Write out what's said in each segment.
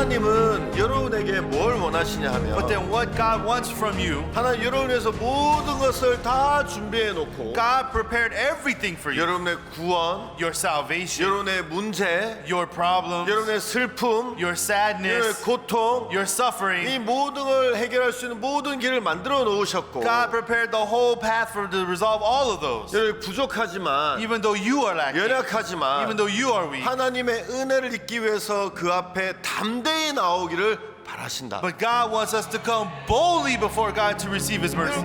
하나님은 여러분에게 뭘 원하시냐 But 하면 then what God wants from you, 하나님 여러분을 위해서 모든 것을 다 준비해 놓고 God prepared everything for you. 여러분의 구원, Your salvation, 여러분의 문제, your problems, 여러분의 슬픔, your 여러분의 sadness, 고통, your suffering. 이 모든 걸 해결할 수 있는 모든 길을 만들어 놓으셨고 God prepared the whole path for to resolve all of those. 여러분 부족하지만 Even though you are lacking, 연약하지만 even though you are weak, 하나님의 은혜를 입기 위해서 그 앞에 담대히 나오기를 바라신다. but God wants us to come boldly before God to receive His mercy.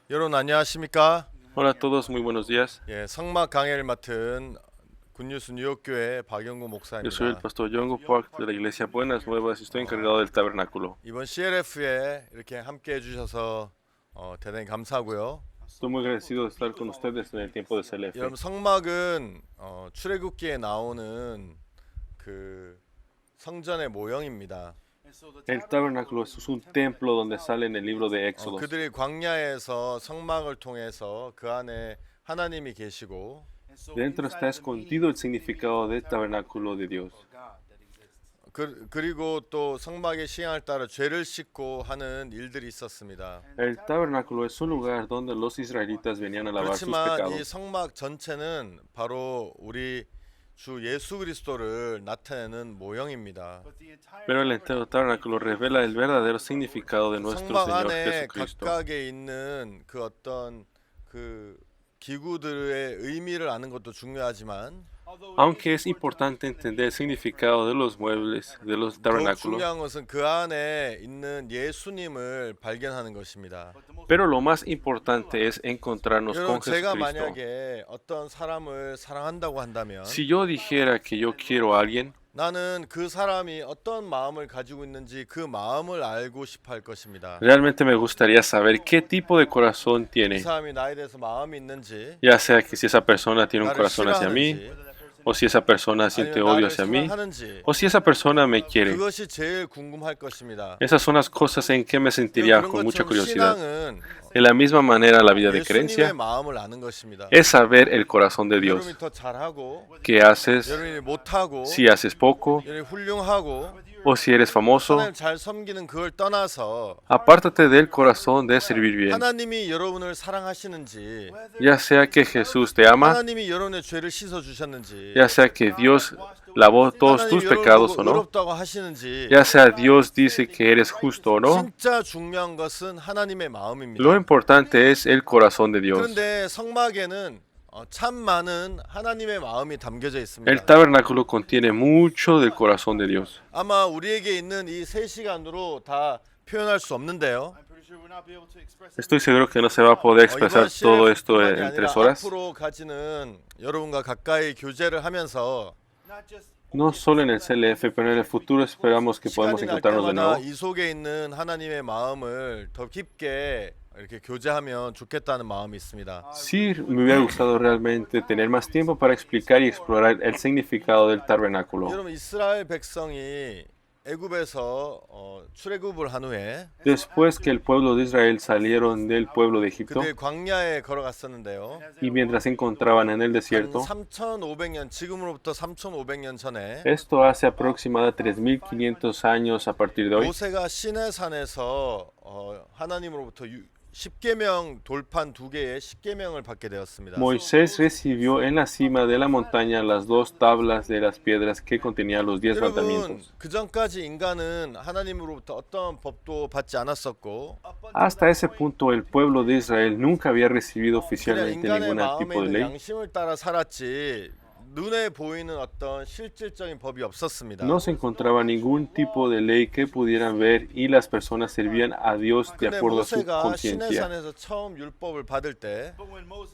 여러분 안녕하십니까? Hola a todos, muy buenos días. 예, 성막 강해를 맡은 굿뉴스 뉴욕교회 박영구 Yo soy el 목사입니다. pastor Yongo Park de la iglesia Buenas Nuevas y estoy encargado del tabernáculo. 이번 CLF에 이렇게 함께 해주셔서 대단히 감사하고요. Estoy muy agradecido de estar con ustedes en el tiempo de CLF. 여러분 성막은 출애굽기에 나오는 그 성전의 모형입니다. El tabernáculo es un templo donde sale en el libro de Éxodo. 그들이 광야에서 성막을 통해서 그 안에 하나님이 계시고 Dentro está escondido el significado del tabernáculo de Dios. 그리고 또 성막의 시향을 따라 죄를 씻고 하는 일들이 있었습니다. El tabernáculo es un lugar donde los israelitas venían a lavar sus 그렇지만 이 pecados. 성막 전체는 바로 우리 주 예수 그리스도를 나타내는 모형입니다. Pero el entero tabernáculo revela el verdadero significado de nuestro 성막 Señor 안에 Jesucristo. 각각에 있는 그 어떤 그 기구들의 의미를 아는 것도 중요하지만 Aunque es importante entender el significado de los muebles, de los 더욱 tabernáculos, 중요한 것은 그 안에 있는 예수님을 발견하는 것입니다. pero lo más importante es encontrarnos 여러분 con 제가 Jesucristo. 만약에 어떤 사람을 사랑한다고 한다면 Si yo dijera que yo quiero a alguien, 나는 그 사람이 어떤 마음을 가지고 있는지 그 마음을 알고 싶어 할 것입니다. realmente me gustaría saber qué tipo de corazón 이 tiene, 사람이 나에 대해서 마음이 있는지 ya sea que si esa persona tiene un 나를 corazón hacia mí, 싫어하는지 o si esa persona siente 아니면 odio 나를 hacia mí, 사랑하는지 o si esa persona me quiere. 그것이 제일 궁금할 것입니다. Esas son las cosas en que me sentiría 그런 con mucha 것처럼 curiosidad. 신앙은 De la misma manera, la vida de 예수님의 creencia 마음을 아는 것입니다. es saber el corazón de Dios. 여러분이 더 잘하고 ¿Qué haces? 여러분이 못하고 Si haces poco, 여러분이 훌륭하고 o si eres famoso, 하나님 잘 섬기는 그걸 떠나서 apártate del corazón de servir bien. 하나님이 여러분을 사랑하시는지 Ya sea que Jesús te ama, 하나님이 여러분의 죄를 씻어 주셨는지 ya sea que Dios lavó todos tus 하나님이 pecados 여러분을 o no, 의롭다고 하시는지 ya sea Dios dice que eres justo o no, 진짜 중요한 것은 하나님의 마음입니다. lo importante es el corazón de Dios. 그런데 성막에는 참 많은 하나님의 마음이 담겨져 있습니다. El tabernáculo contiene mucho del corazón de Dios. 아마 우리에게 있는 이 3시간으로 다 표현할 수 없는데요. Estoy seguro que no se va a poder expresar 이번 todo esto CLF뿐만이 en 아니라 3 horas. 앞으로 가지는 여러분과 가까이 교제를 하면서 No solo en el CLF, pero en el futuro esperamos que podamos 시간이 날 encontrarnos de 때마다 nuevo. 이 속에 있는 하나님의 마음을 더 깊게 이렇게 교제하면 좋겠다는 마음이 있습니다. Sí, me hubiera gustado realmente tener más tiempo para explicar y explorar el significado del tabernáculo. 여러분 이스라엘 백성이 애굽에서 출애굽을 한 후에 Después que el pueblo de Israel salieron del pueblo de Egipto 그들이 광야에 걸어갔었는데요. y mientras se encontraban en el 한 desierto, 3,500년 지금으로부터 3,500년 전에 esto hace aproximadamente 3.500 años a partir de hoy, 모세가 시내산에서 하나님으로부터 10계명 돌판 2개의 10계명을 받게 되었습니다. Moisés recibió en la cima de la montaña las 2 tablas de las piedras que contenían los 10 여러분 mandamientos. 그 전까지 인간은 하나님으로부터 어떤 법도 받지 않았었고 Hasta ese punto el pueblo de Israel nunca había recibido 그냥 oficialmente 인간의 ningún 마음에 tipo de 있는 ley. 양심을 따라 살았지 눈에 보이는 어떤 실질적인 법이 없었습니다. No se encontraba ningún tipo de ley que pudieran ver y las personas servían a Dios de 근데 acuerdo a su 모세가 conciencia. 시내산에서 처음 율법을 받을 때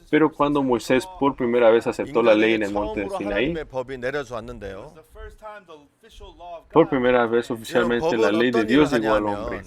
Pero cuando Moisés por primera vez aceptó la ley en 인간에게 el monte de 처음으로 Sinaí, 하나님의 법이 내려져 왔는데요. por primera vez oficialmente la ley de Dios llegó al hombre.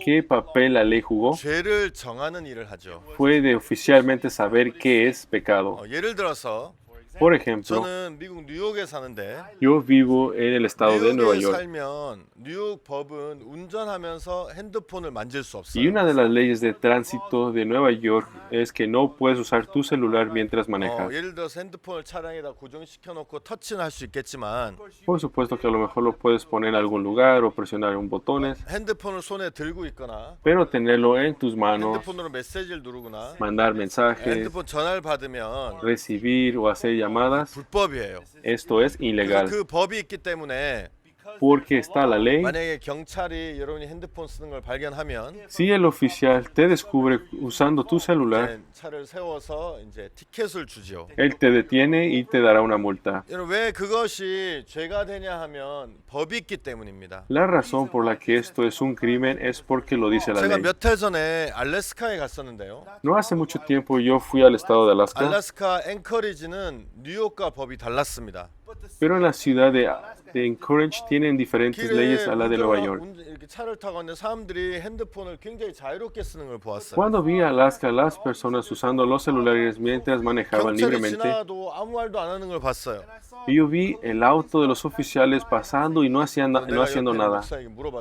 ¿Qué papel la ley jugó? 죄를 정하는 일을 하죠. Fue de oficialmente saber qué es pecado. 예를 들어서 Por ejemplo, 저는 미국 뉴욕에 사는데 yo vivo en el estado de Nueva 뉴욕에 York 살면 뉴욕 법은 운전하면서 핸드폰을 만질 수 y 없어요. una de las leyes de tránsito de Nueva York es que no puedes usar tu celular mientras manejas. 예를 들어서 핸드폰을 차량에다 고정시켜 놓고 터치는 할 수 있겠지만 Por supuesto que a lo mejor lo puedes poner en algún lugar o presionar un botones, 핸드폰을 손에 들고 있거나 pero tenerlo en tus manos, 핸드폰으로 메시지를 누르거나 mandar mensajes, 핸드폰 전화를 받으면 recibir o hacer llamadas, 불법이에요. esto es 그래서 ilegal. 그 법이 있기 때문에 Porque está la ley. 만약에 경찰이 여러분이 핸드폰 쓰는 걸 발견하면 Si el oficial te descubre usando tu celular, 이제 차를 세워서 이제 티켓을 주지요. él te detiene y te dará una multa. 여러분 왜 그것이 죄가 되냐 하면 법이 있기 때문입니다. La razón por la que esto es un crimen es porque lo dice la 제가 ley. 몇 해 전에 알래스카에 갔었는데요. No hace mucho tiempo yo fui al estado de Alaska, 알래스카 앵커리지는 뉴욕과 법이 달랐습니다. pero en la ciudad de Anchorage tienen diferentes leyes a la de Nueva York. 이렇게 차를 타고 있는 사람들이 핸드폰을 굉장히 자유롭게 쓰는 걸 보았어요. Cuando vi a Alaska, las personas usando los celulares mientras manejaban 경찰이 libremente, 지나도 아무 말도 안 하는 걸 봤어요. y yo vi el auto de los oficiales pasando y no haciendo 옆에 nada.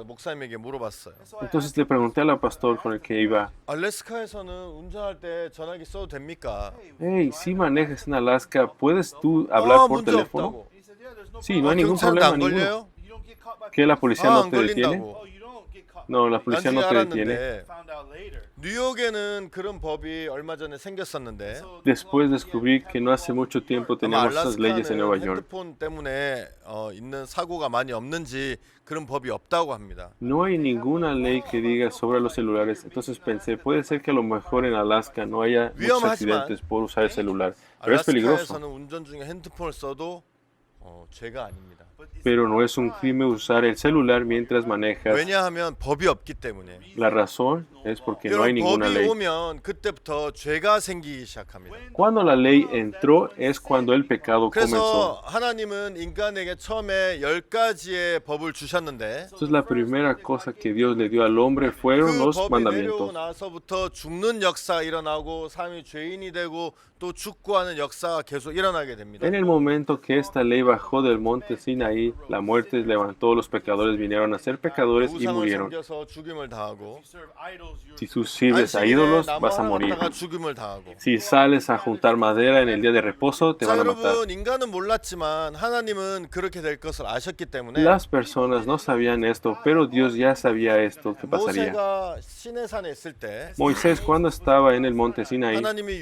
목사님에게 물어봤어요. Entonces le pregunté al pastor con el que iba, 알래스카에서는 운전할 때 전화기 써도 됩니까? hey, si manejas en Alaska, ¿puedes tú hablar por 문제 teléfono? 없다고. Sí, no hay ningún 경찰도 problema 안 ninguno. 걸려요? ¿Que la policía no 안 te detiene? 걸린다고. No, la policía 나중에 no te detiene. 알았는데 뉴욕에는 그런 법이 얼마 전에 생겼었는데 Después descubrí que no hace mucho tiempo 아마 teníamos esas leyes en Nueva 알래스카는 York. 핸드폰 때문에 있는 사고가 많이 없는지 그런 법이 없다고 합니다. No hay ninguna ley que diga sobre los celulares. Entonces pensé, puede ser que a lo mejor en Alaska no haya muchos accidentes por usar el celular. Pero es peligroso. 알래스카에서는 운전 중에 핸드폰을 써도 죄가 아닙니다. Pero no es un crimen usar el celular mientras manejas. 왜냐하면 법이 없기 때문에. La razón es porque no hay 여러분 ninguna 법이 ley. 오면 그때부터 죄가 생기기 시작합니다. Cuando la ley entró es cuando el pecado 그래서 comenzó. 하나님은 인간에게 처음에 10가지의 법을 주셨는데 Entonces la primera cosa que Dios le dio al hombre fueron 그 los 법이 내려오고 mandamientos. 나서부터 죽는 역사가 일어나고 사람이 죄인이 되고 또 죽고 하는 역사가 계속 일어나게 됩니다. En el momento que esta ley bajó del monte Sinaí, la muerte levantó, los pecadores vinieron a ser pecadores y 우상을 murieron. 섬겨서 죽임을 당하고 Si tú sirves a 안식일에 ídolos, 나무 vas a 하나 morir. 갖다가 죽임을 당하고. Si sales a juntar madera en el día de reposo, te 자, van a matar. 여러분 인간은 몰랐지만 하나님은 그렇게 될 것을 아셨기 때문에 Las personas no sabían esto, pero Dios ya sabía esto que pasaría. 모세가 시내산에 있을 때 Moisés, cuando estaba en el monte Sinaí, 하나님이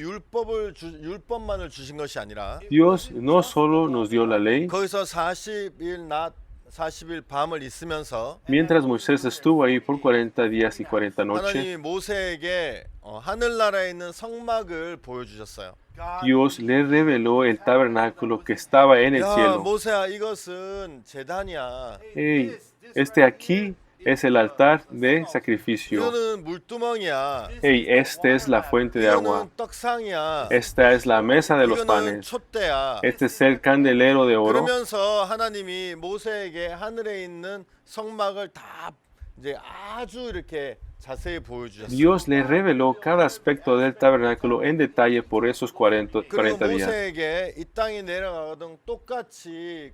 율법만을 주신 것이 아니라 Dios no solo nos dio la ley, 거기서 40일 낮 40일 밤을 있으면서 mientras Moisés estuvo ahí por 40 días y 40 noches, 하나님이 모세에게 하늘나라에 있는 성막을 보여주셨어요. Dios le reveló el tabernáculo que estaba en el 야 cielo. 모세야 이것은 제단이야. Hey, este aquí es el altar de sacrificio. 이거는 물두멍이야. Hey, esta es la fuente de agua. 이거는 떡상이야. Esta es la mesa de los 이거는 panes. 촛대야. Este es el candelero de oro. 그러면서 하나님이 모세에게 하늘에 있는 성막을 다 이제 아주 이렇게 자세히 보여주셨어요. Dios le reveló cada aspecto del tabernáculo en detalle por esos 40 그리고 días. 모세에게 이 땅에 내려가거든 똑같이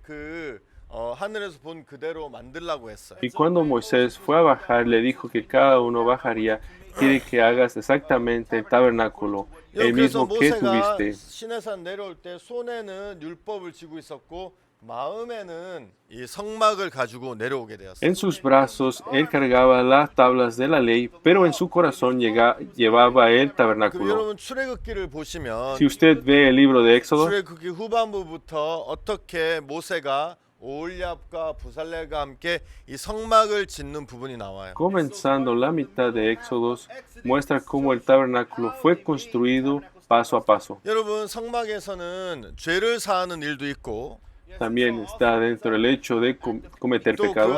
하늘에서 본 그대로 만들라고 했어요. Y cuando Moisés fue a bajar, le dijo que cada uno bajaría. Quiere que hagas exactamente el tabernáculo, el 그래서 mismo que 모세가 tuviste. 시내산 내려올 때 손에는 율법을 쥐고 있었고 마음에는 이 성막을 가지고 내려오게 되었어요. En sus brazos él cargaba las tablas de la ley, pero en su corazón llevaba el 그럼 tabernáculo. 여러분 출애굽기를 보시면 Si usted ve el libro de Éxodo, 출애굽기 후반부부터 어떻게 모세가 오홀리압과 부살렐과 함께 이 성막을 짓는 부분이 나와요. comenzando la mitad de Éxodos, muestra cómo el tabernáculo fue construido paso a paso. 여러분 성막에서는 죄를 사하는 일도 있고 También está dentro el hecho de cometer 또 그 pecado,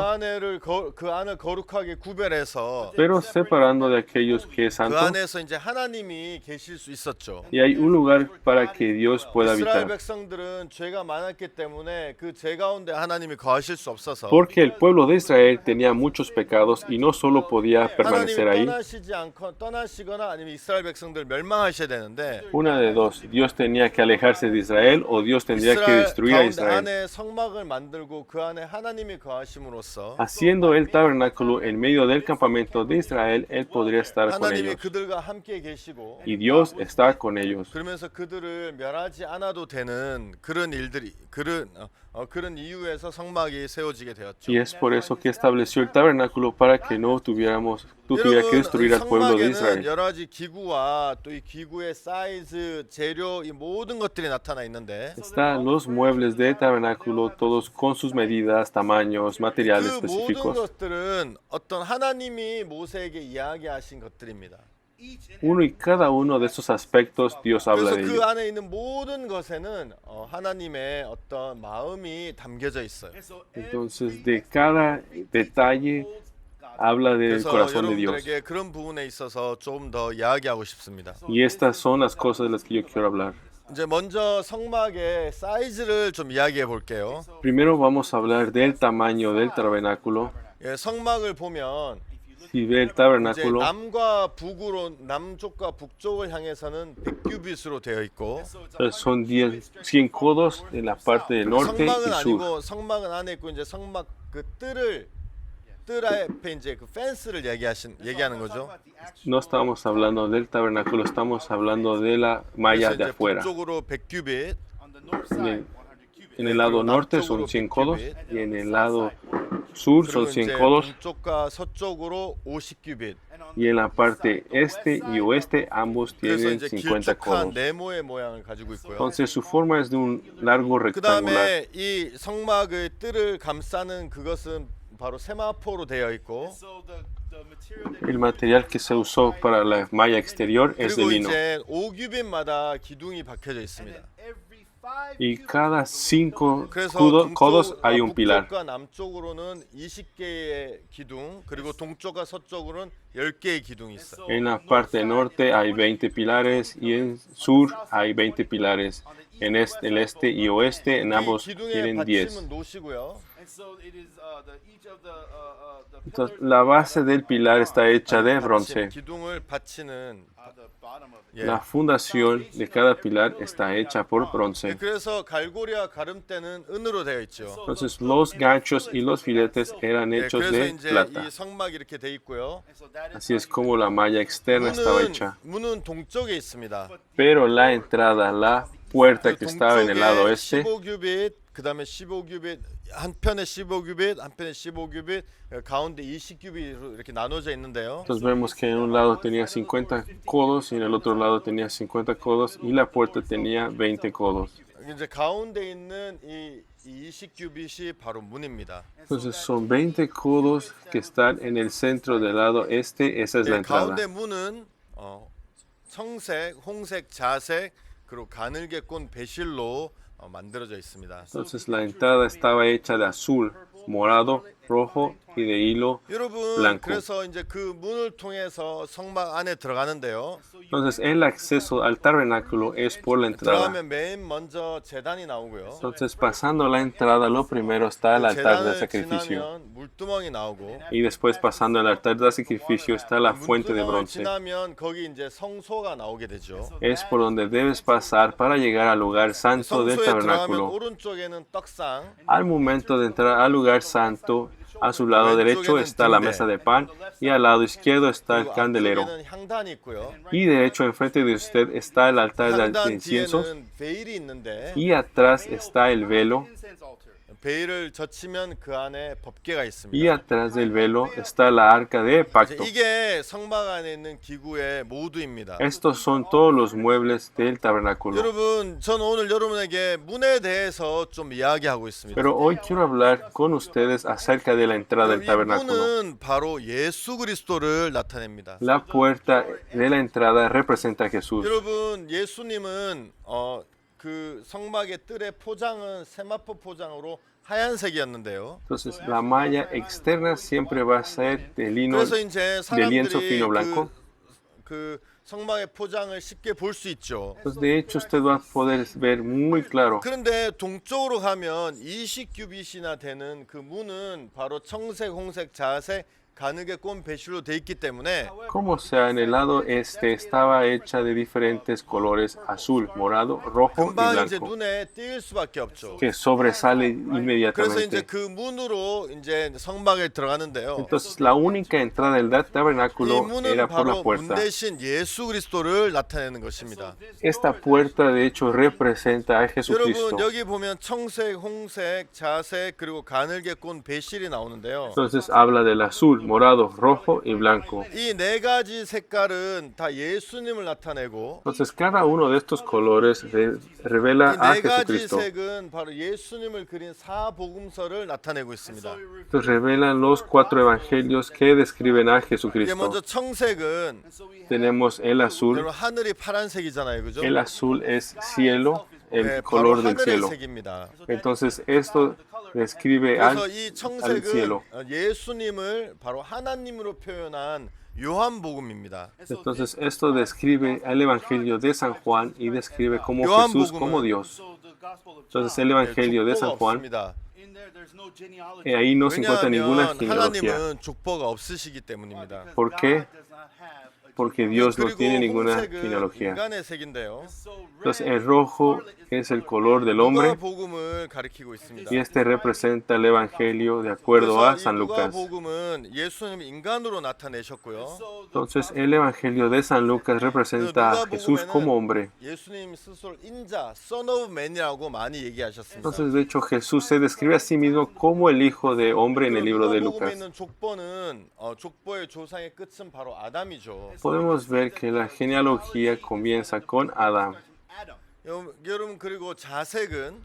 그 안을 거룩하게 구별해서 pero separando de aquellos que es 그 santo. 안에서 이제 하나님이 계실 수 있었죠. Y hay un lugar para que Dios pueda 이스라엘 habitar. 백성들은 죄가 많았기 때문에 그 죄 가운데 하나님이 거하실 수 없어서 Porque el pueblo de Israel tenía muchos pecados y no solo podía permanecer 하나님이 ahí. 떠나시거나 아니면 이스라엘 백성들 멸망하셔야 되는데 Una de dos, Dios tenía que alejarse de Israel o Dios tendría que 이스라엘 destruir a 가운데 Israel. 안에 성막을 만들고 그 안에 하나님이 거하심으로써 Haciendo el tabernáculo en medio del campamento de Israel, Él podría estar con 하나님이 ellos. 그들과 함께 계시고 Y Dios está con ellos. 그러면서 그들을 멸하지 않아도 되는 그런 일들이 그런 이유에서 성막이 세워지게 되었죠. Y es por eso que estableció el tabernáculo para que no tuviera que destruir al pueblo de 성막에는 Israel. 여러 가지 기구와 또 이 기구의 사이즈, 재료 이 모든 것들이 나타나 있는데 Están los muebles del tabernáculo, todos con sus medidas, tamaños, materiales 그 모든 específicos. 것들은 어떤 하나님이 모세에게 이야기하신 것들입니다. Uno y cada uno de esos aspectos Dios habla 그래서 de 그 ellos. 안에 있는 모든 것에는 하나님의 어떤 마음이 담겨져 있어요. Entonces, de cada detalle habla del 그래서 corazón de Dios. 여러분들에게 그런 부분에 있어서 좀 더 이야기하고 싶습니다. Y estas son las cosas de las que yo quiero hablar. 이제 먼저 성막의 사이즈를 좀 이야기해 볼게요. Primero vamos a hablar del tamaño del tabernáculo. 예, 성막을 보면 Si ve el 이제 tabernáculo, 남쪽과 북쪽을 향해서는 100규빗으로 되어 있고 son 100 codos en la parte del norte y 성막은 sur. 아니고 성막은 안에 있고 이제 성막 그 뜰 앞에 이제 그 펜스를 얘기하는 거죠. No estamos hablando del tabernáculo, estamos hablando de la malla 그래서 de 이제 afuera. 북쪽으로 100규빗, En el lado norte son 100 codos y en el lado sur son 그리고 100 이제 codos 동쪽과 서쪽으로 50규빗. y en la parte este y oeste ambos 그래서 tienen 이제 50 길쭉한 codos. 네모의 모양을 가지고 있고요. Entonces su forma es de un largo rectangular. 그다음에 이 성막의 뜰을 감싸는 그것은 바로 세마포로 되어 있고 El material que se usó para la malla exterior es de 그리고 lino. 이제 5규빗마다 기둥이 박혀져 있습니다. Y cada 5 그래서 codos hay un pilar. 북쪽과 남쪽으로는 20개의 기둥 그리고 동쪽과 서쪽으로는 10개의 기둥이 있어요. En la parte norte hay 20 pilares y en sur hay 20 pilares. En el este y oeste en 이 ambos 기둥의 tienen 10. 받침은 노시고요. Entonces, la base del pilar está hecha de bronce. 기둥을 받치는 예. La fundación de cada pilar está hecha por bronce. 그래서 갈고리와 가름대는 은으로 되어 있죠. Entonces los ganchos y los filetes eran 예, hechos 그래서 de 이제 plata. 이 성막이 이렇게 돼 있고요. Así es como la malla externa estaba hecha. 문은 동쪽에 있습니다. Pero la entrada, la puerta que estaba en el lado este, 15규빗, 그다음에 15규빗, 한편에 15규빗, 한편에 15규빗, 가운데 20규빗으로 이렇게 나눠져 있는데요. entonces vemos que en un lado tenía 50 codos y en el otro lado tenía 50 codos y la puerta tenía 20 codos. 이제 가운데 있는 이 20규빗이 바로 문입니다. Entonces son 20 codos que están en el centro del lado este, esa es la 예, entrada. 가운데 문은 청색, 홍색, 자색, 그리고 가늘게 꼰 배실로 만들어져 있습니다. Entonces la entrada estaba hecha de azul, morado, rojo y de hilo 여러분, blanco. 그래서 이제 그 문을 통해서 성막 안에 들어가는데요. Entonces el acceso al tabernáculo es por la entrada. 들어가면 맨 먼저 제단이 나오고요. Entonces pasando la entrada, lo primero está el altar de 제단을 sacrificio. 지나면 물두멍이 나오고 Y después pasando el altar de sacrificio está la fuente de 물두멍을 bronce. 지나면 거기 이제 성소가 나오게 되죠. Es por donde debes pasar para llegar al lugar santo del 성소에 들어가면 tabernáculo. 오른쪽에는 떡상, Al momento de entrar al lugar santo, a su lado derecho está la mesa de pan y al lado izquierdo está el candelero. 앞쪽에는 향단이 있고요. Y derecho enfrente de usted está el altar de 향단 inciensos 뒤에는 베일이 있는데 y atrás está el velo 베일을 젖히면 그 안에 법궤가 y 있습니다. atrás del velo está la arca de pacto. 이게 성막 안에 있는 기구의 모두입니다. Estos son todos los muebles del tabernáculo. 여러분, 저는 오늘 여러분에게 문에 대해서 좀 이야기하고 있습니다. Pero hoy quiero hablar con ustedes acerca de la entrada del 이 tabernáculo. 문은 바로 예수 그리스도를 나타냅니다. La puerta de la entrada representa a Jesús. 여러분, 예수님은 그 성막의 뜰의 포장은 세마포 포장으로 하얀색이었는데요. Entonces, la malla externa siempre va a ser de lino, 그래서 이제 de lienzo 사람들이 fino blanco. 그 성막의 포장을 쉽게 볼 수 있죠. Entonces, de hecho, usted va a poder ver muy claro. 그런데 동쪽으로 가면 20규빗이나 되는 그 문은 바로 청색, 홍색, 자색, 가늘게 꼰 배실로 돼 있기 때문에 Como sea, en el lado este estaba hecha de diferentes colores, azul, morado, rojo y 금방 이제 blanco, 눈에 띌 수밖에 없죠. que sobresale 그래서 이제 inmediatamente. 그 문으로 이제 성막에 들어가는데요. Entonces, la única entrada del 이 tabernáculo 문은 era por la 바로 문 puerta. 대신 예수 그리스도를 나타내는 것입니다. Esta puerta, de hecho, representa a Jesucristo. 여러분 여기 보면 청색, 홍색, 자색 그리고 가늘게 꼰 배실이 나오는데요. Entonces, habla del azul, morado, rojo y blanco. 이 네 가지 색깔은 다 예수님을 나타내고 Entonces, cada uno de estos colores revela 이 a 네 가지 Jesucristo. 색은 바로 예수님을 그린 사복음서를 나타내고 있습니다. Entonces, revelan los 4 evangelios que describen a 이제 Jesucristo. 먼저 청색은 Tenemos el azul. 여러분 하늘이 파란색이잖아요, 그죠? El azul es cielo, 네, el 바로 color del 하늘의 cielo. 색입니다. Entonces, esto describe 그래서 이 al 청색은 cielo. 예수님을 바로 하나님으로 표현한 요한복음입니다. Entonces, esto describe el evangelio de San Juan y describe como Jesús como Dios. Entonces, el evangelio de San 족보가 Juan, 없습니다. ahí no se encuentra ninguna 왜냐하면 genealogía. 하나님은 족보가 없으시기 때문입니다. ¿Por qué? Porque Dios no 그리고 tiene ninguna 홍색은 genealogía. 인간의 색인데요. Entonces, el rojo es el color del hombre 누가복음을 가리키고 있습니다. y este representa el evangelio de acuerdo a 그래서 이 San Lucas. 누가복음은 예수님 인간으로 나타내셨고요. Entonces, el evangelio de San Lucas representa a Jesús como hombre. 예수님 스스로 인자, Son of Man이라고 많이 얘기하셨습니다. Entonces, de hecho, Jesús se describe a sí mismo como el Hijo de Hombre en el libro de 누가복음에 Lucas. 있는 족보는 족보의 조상의 끝은 바로 아담이죠. Podemos ver que la genealogía comienza con Adán. 여러분 그리고 자색은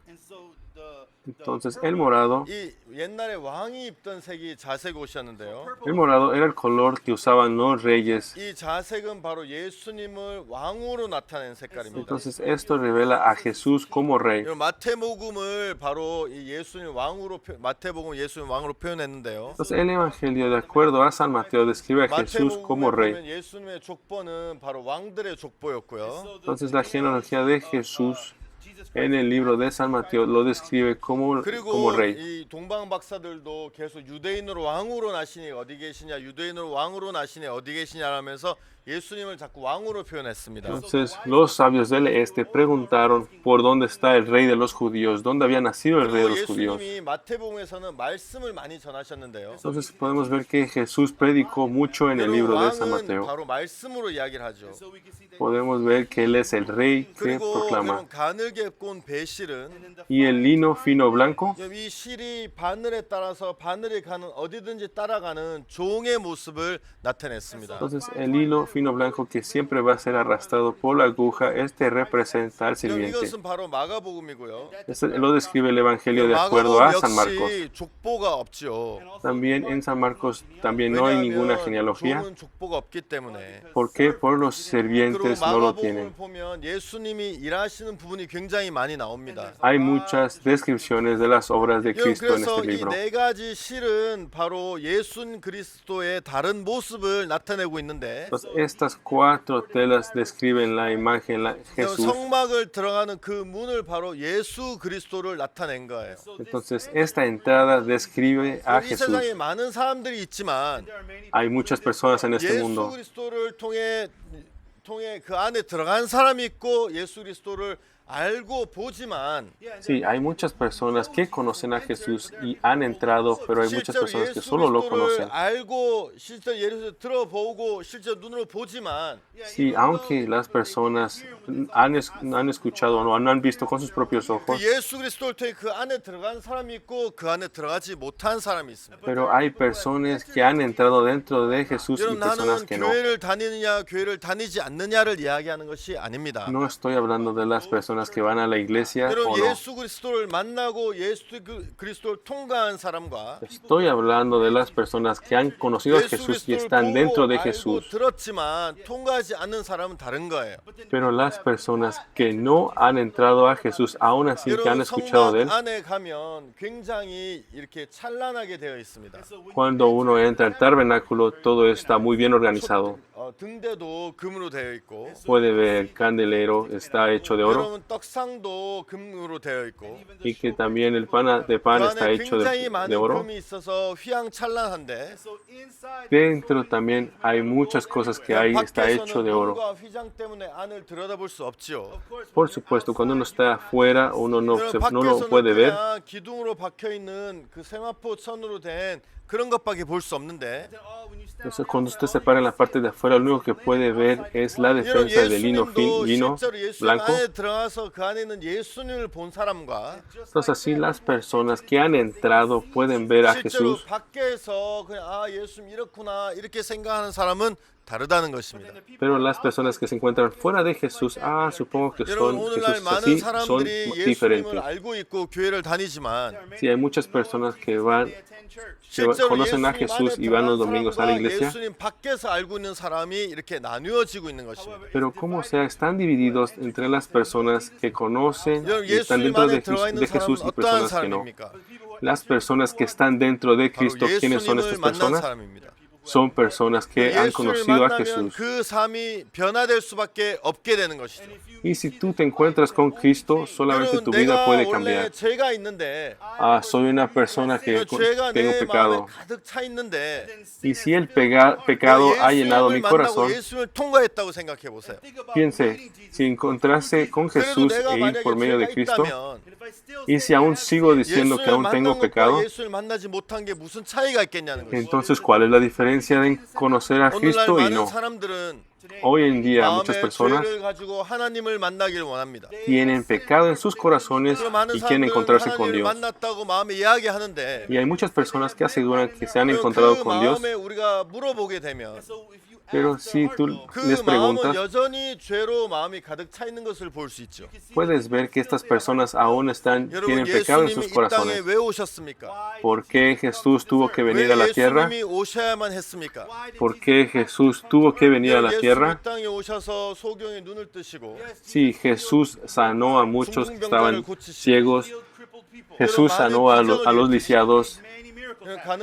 Entonces, el morado 이 옛날에 왕이 입던 색이 자색 옷이었는데요. El morado era el color que usaban los reyes. 이 자색은 바로 예수님을 왕으로 나타낸 색깔입니다. Entonces esto revela a Jesús como rey. 마태복음을 바로 이 예수님 왕으로 마태복음 예수님 왕으로 표현했는데요. Entonces el evangelio de acuerdo a San Mateo describe a Jesús como 마태복음에 rey. 보면 예수님의 족보는 바로 왕들의 족보였고요. Entonces la genealogía de Jesús en el libro de San Mateo lo describe como 그리고 rey. 이 동방 박사들도 계속 유대인으로 왕으로 나시니 어디 계시냐, 유대인으로 왕으로 나시니 어디 계시냐 하면서 예수님을 자꾸 왕으로 표현했습니다. Entonces los sabios del este preguntaron por dónde está el rey de los judíos, dónde había nacido el rey de 그리고 los judíos. 예수님이 마태복음에서는 말씀을 많이 전하셨는데요. Entonces podemos ver que Jesús predicó mucho en el libro de San 왕은 Mateo. 바로 말씀으로 이야기를 하죠. Podemos ver que Él es el rey que 그리고 proclama. 여러분 가늘게 꼰 배실은 Y el lino fino blanco, 이 실이 바늘에 따라서 바늘이 가는 어디든지 따라가는 종의 모습을 나타냈습니다. entonces el hilo fino blanco que siempre va a ser arrastrado por la aguja, este representa al sirviente. 이것은 바로 마가복음이고요. Este lo describe el Evangelio de acuerdo a San Marcos. 역시 족보가 없죠. También en San Marcos también no hay ninguna 왜냐하면 genealogía. 종은 족보가 없기 때문에. ¿Por qué? Por los 그리고 sirvientes no lo 마가복음을 tienen. 보면 예수님이 일하시는 부분이 굉장히 많이 나옵니다. Hay muchas descripciones de las obras de 여러분 Cristo en 그래서 este 이 libro. 네 가지 실은 바로 예수 그리스도의 다른 모습을 나타내고 있는데 Entonces, estas 4 telas describen la imagen de Jesús. 성막을 들어가는 그 문을 바로 예수 그리스도를 나타낸 거예요. Entonces, esta entrada describe a 이 Jesús. 세상에 많은 사람들이 있지만 Hay muchas personas en este 예수 mundo. 그리스도를 통해 그 안에 들어간 사람이 있고 예수 그리스도를 알고 보지만 Sí, hay muchas personas que conocen a Jesús y han entrado, pero hay muchas 실제로 personas que 예수 solo lo 그리스도를 conocen. 알고 실제 예수 들어보고 실제 눈으로 보지만 Sí, aunque las personas han escuchado o no han visto con sus propios 그 ojos, 예수 그리스도를 통해 그 안에 들어간 사람이 있고 그 안에 들어가지 못한 사람이 있습니다. pero hay personas que han entrado dentro de Jesús y 여러분 personas 나는 que no. 교회를 다니느냐 교회를 다니지 않느냐를 이야기하는 것이 아닙니다. No estoy hablando de las personas personas que van a la iglesia o 여러분 no. 예수 그리스도를 만나고 예수 그리스도를 통과한 사람과 Estoy hablando de las personas que han conocido a 예수 Jesús y 그리스도를 están dentro 보고 de 알고 Jesús. 들었지만 통과하지 않는 사람은 다른 거예요. Pero las personas que no han entrado a Jesús, aún así que han 여러분 escuchado de Él, 성막 안에 가면 굉장히 이렇게 찬란하게 되어 있습니다. cuando uno entra al tabernáculo, todo está muy bien organizado. 등대도 금으로 되어 있고 Puede ver el candelero está hecho de oro 여러분 떡상도 금으로 되어 있고 y que también el pan de pan 그 está 안에 hecho 굉장히 de 많은 oro. 금이 있어서 휘황찬란한데 Dentro también hay muchas cosas que hay, está hecho de oro. 금과 휘장 때문에 안을 들여다볼 수 없지요. Por supuesto, cuando uno está afuera, uno no 여러분 lo 밖에서는 puede ver. 그냥 기둥으로 박혀 있는 그 세마포 천으로 된 그런 것밖에 볼 수 없는데 Entonces, cuando usted se para en la parte de afuera, lo único que puede ver es la 여러분 defensa de lino 예수님도 실제로 예수님 blanco. 안에 들어가서 그 안에 있는 예수님을 본 사람과 Entonces, así las personas que han entrado pueden ver a 실제로 Jesús. 밖에서 그냥 예수님 이렇구나 이렇게 생각하는 사람은 다르다는 것입니다. Pero las personas que se encuentran fuera de Jesús, supongo que 여러분 son 오늘날 Jesús 많은 así, son 사람들이 예수님을 diferentes. 알고 있고 교회를 다니지만 Sí, hay muchas personas que 실제로 conocen a 예수님 Jesús 안에 y van los 들어간 domingos a la 사람과 iglesia. 예수님 밖에서 알고 있는 사람이 이렇게 나누어지고 있는 것입니다. Pero como sea, están divididos entre las personas que conocen 여러분 y están 예수님 dentro 안에 de 들어가 있는 Jesús 사람은 y 어떠한 personas que no. 사람입니까? Las personas que están dentro de 바로 Cristo, ¿quiénes son 예수님을 estas 만난 personas? 사람입니다. Son personas que han 예수를 conocido a 만나면 Jesús. 그 삶이 변화될 수밖에 없게 되는 것이죠. Y si tú te encuentras con Cristo, solamente 여러분 tu vida 내가 puede 원래 cambiar. 죄가 있는데 Soy una persona que 죄가 tengo 내 마음에 pecado. 가득 차 있는데 Y si el pecado ha llenado mi 예수님을 만나고 corazón, 예수님을 통과했다고 생각해 보세요. piense, si encontrarse con 그래도 Jesús 내가 e ir 만약에 por medio de 죄가 Cristo, 있다면 y si aún sigo diciendo que 예수를 aún tengo 만난 pecado, 것과 예수를 만나지 못한 게 무슨 차이가 있겠냐는 거죠. entonces, ¿cuál es la diferencia de conocer a 오늘날 Cristo y 많은 no? 사람들은 Hoy en día muchas 마음의 personas 죄를 가지고 하나님을 만나길 원합니다. tienen pecado en sus corazones 그리고 많은 y quieren 사람들은 encontrarse con 하나님을 Dios. 만났다고 마음에 이야기하는데 Y hay muchas personas que aseguran que se han encontrado 그 con Dios, 마음에 우리가 물어보게 되면 pero si tú 그 les 마음은 preguntas, 여전히 죄로 마음이 가득 차 있는 것을 볼 수 있죠. puedes ver que estas personas aún tienen 여러분 pecado en 예수님이 sus 이 땅에 corazones. 왜 오셨습니까? ¿Por qué Jesús tuvo que 왜 venir a la tierra? 예수님이 오셔야만 했습니까? ¿Por qué Jesús tuvo que venir a la 예수님이 tierra? 이 땅에 오셔서 소경의 눈을 뜨시고 Sí, Jesús sanó a muchos que estaban ciegos. Jesús sanó a los lisiados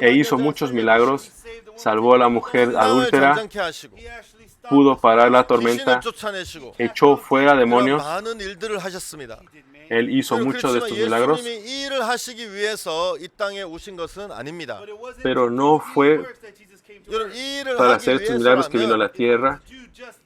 e hizo muchos milagros. Salvó a la mujer 땅을 adúltera, 잠잠케 하시고 pudo parar la 귀신을 tormenta, 쫓아내시고 echó fuera 이런 demonios. 많은 일들을 하셨습니다. Él hizo muchos de 그렇지만 estos milagros, 예수님이 이 일을 하시기 위해서 이 땅에 오신 것은 아닙니다. pero no fue 여러분 이 일을 para 하기 hacer estos milagros que vino a la 위해서라면 tierra.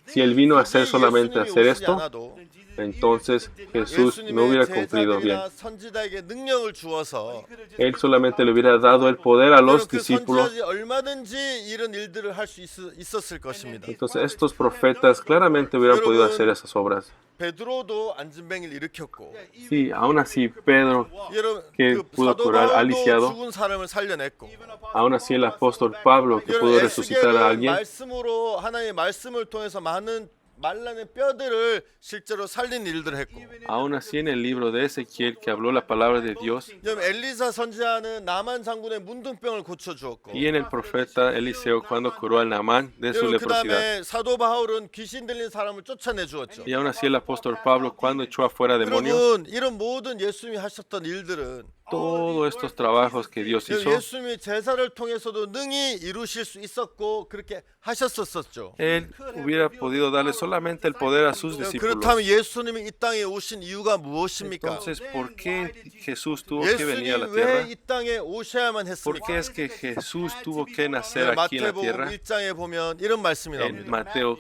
Si Él vino a hacer solamente 예수님이 hacer 오시지 esto, 않아도 entonces Jesús no hubiera cumplido bien. 제자들이나 선지자에게 능력을 주어서 Él solamente le hubiera dado el poder a los 그 discípulos. 선지자들이 얼마든지 이런 일들을 할 수 있었을 것입니다. Entonces estos profetas claramente hubieran podido hacer esas obras. 베드로도 안진뱅이를 일으켰고 Sí, aún así Pedro, 여러분 que 그 pudo 사도 curar al 바울도 lisiado. 죽은 사람을 살려냈고 aún así el apóstol Pablo, que pudo 여러분 resucitar a 에스겔은 alguien, 말씀으로 하나님의 말씀을 통해서 많은 말라는 뼈들을 실제로 살린 일들을 했고 aún así en el libro de Ezequiel que habló la palabra de Dios, 여러분 엘리사 선지자는 나만 장군의 문둥병을 고쳐주었고 y en el profeta Eliseo cuando curó al Naamán de su 여러분 그 leprosidad. 다음에 사도 바울은 귀신 들린 사람을 쫓아내 주었죠. Y aún así el apóstol Pablo cuando echó afuera demonios, 여러분 이런 모든 예수님이 하셨던 일들은 todos estos trabajos que Dios hizo, 예수님이 제사를 통해서도 능히 이루실 수 있었고 그렇게 하셨었죠. Él hubiera podido darle solamente el poder a sus discípulos. 그렇다면 예수님이 이 땅에 오신 이유가 무엇입니까? Entonces, ¿por qué Jesús tuvo que venir a la 예수님 tierra? 왜 이 땅에 오셔야만 ¿Por 했습니까? qué es que Jesús tuvo que nacer aquí en la 마태복음 tierra? 1장에 보면 이런 말씀이 En 나옵니다. Mateo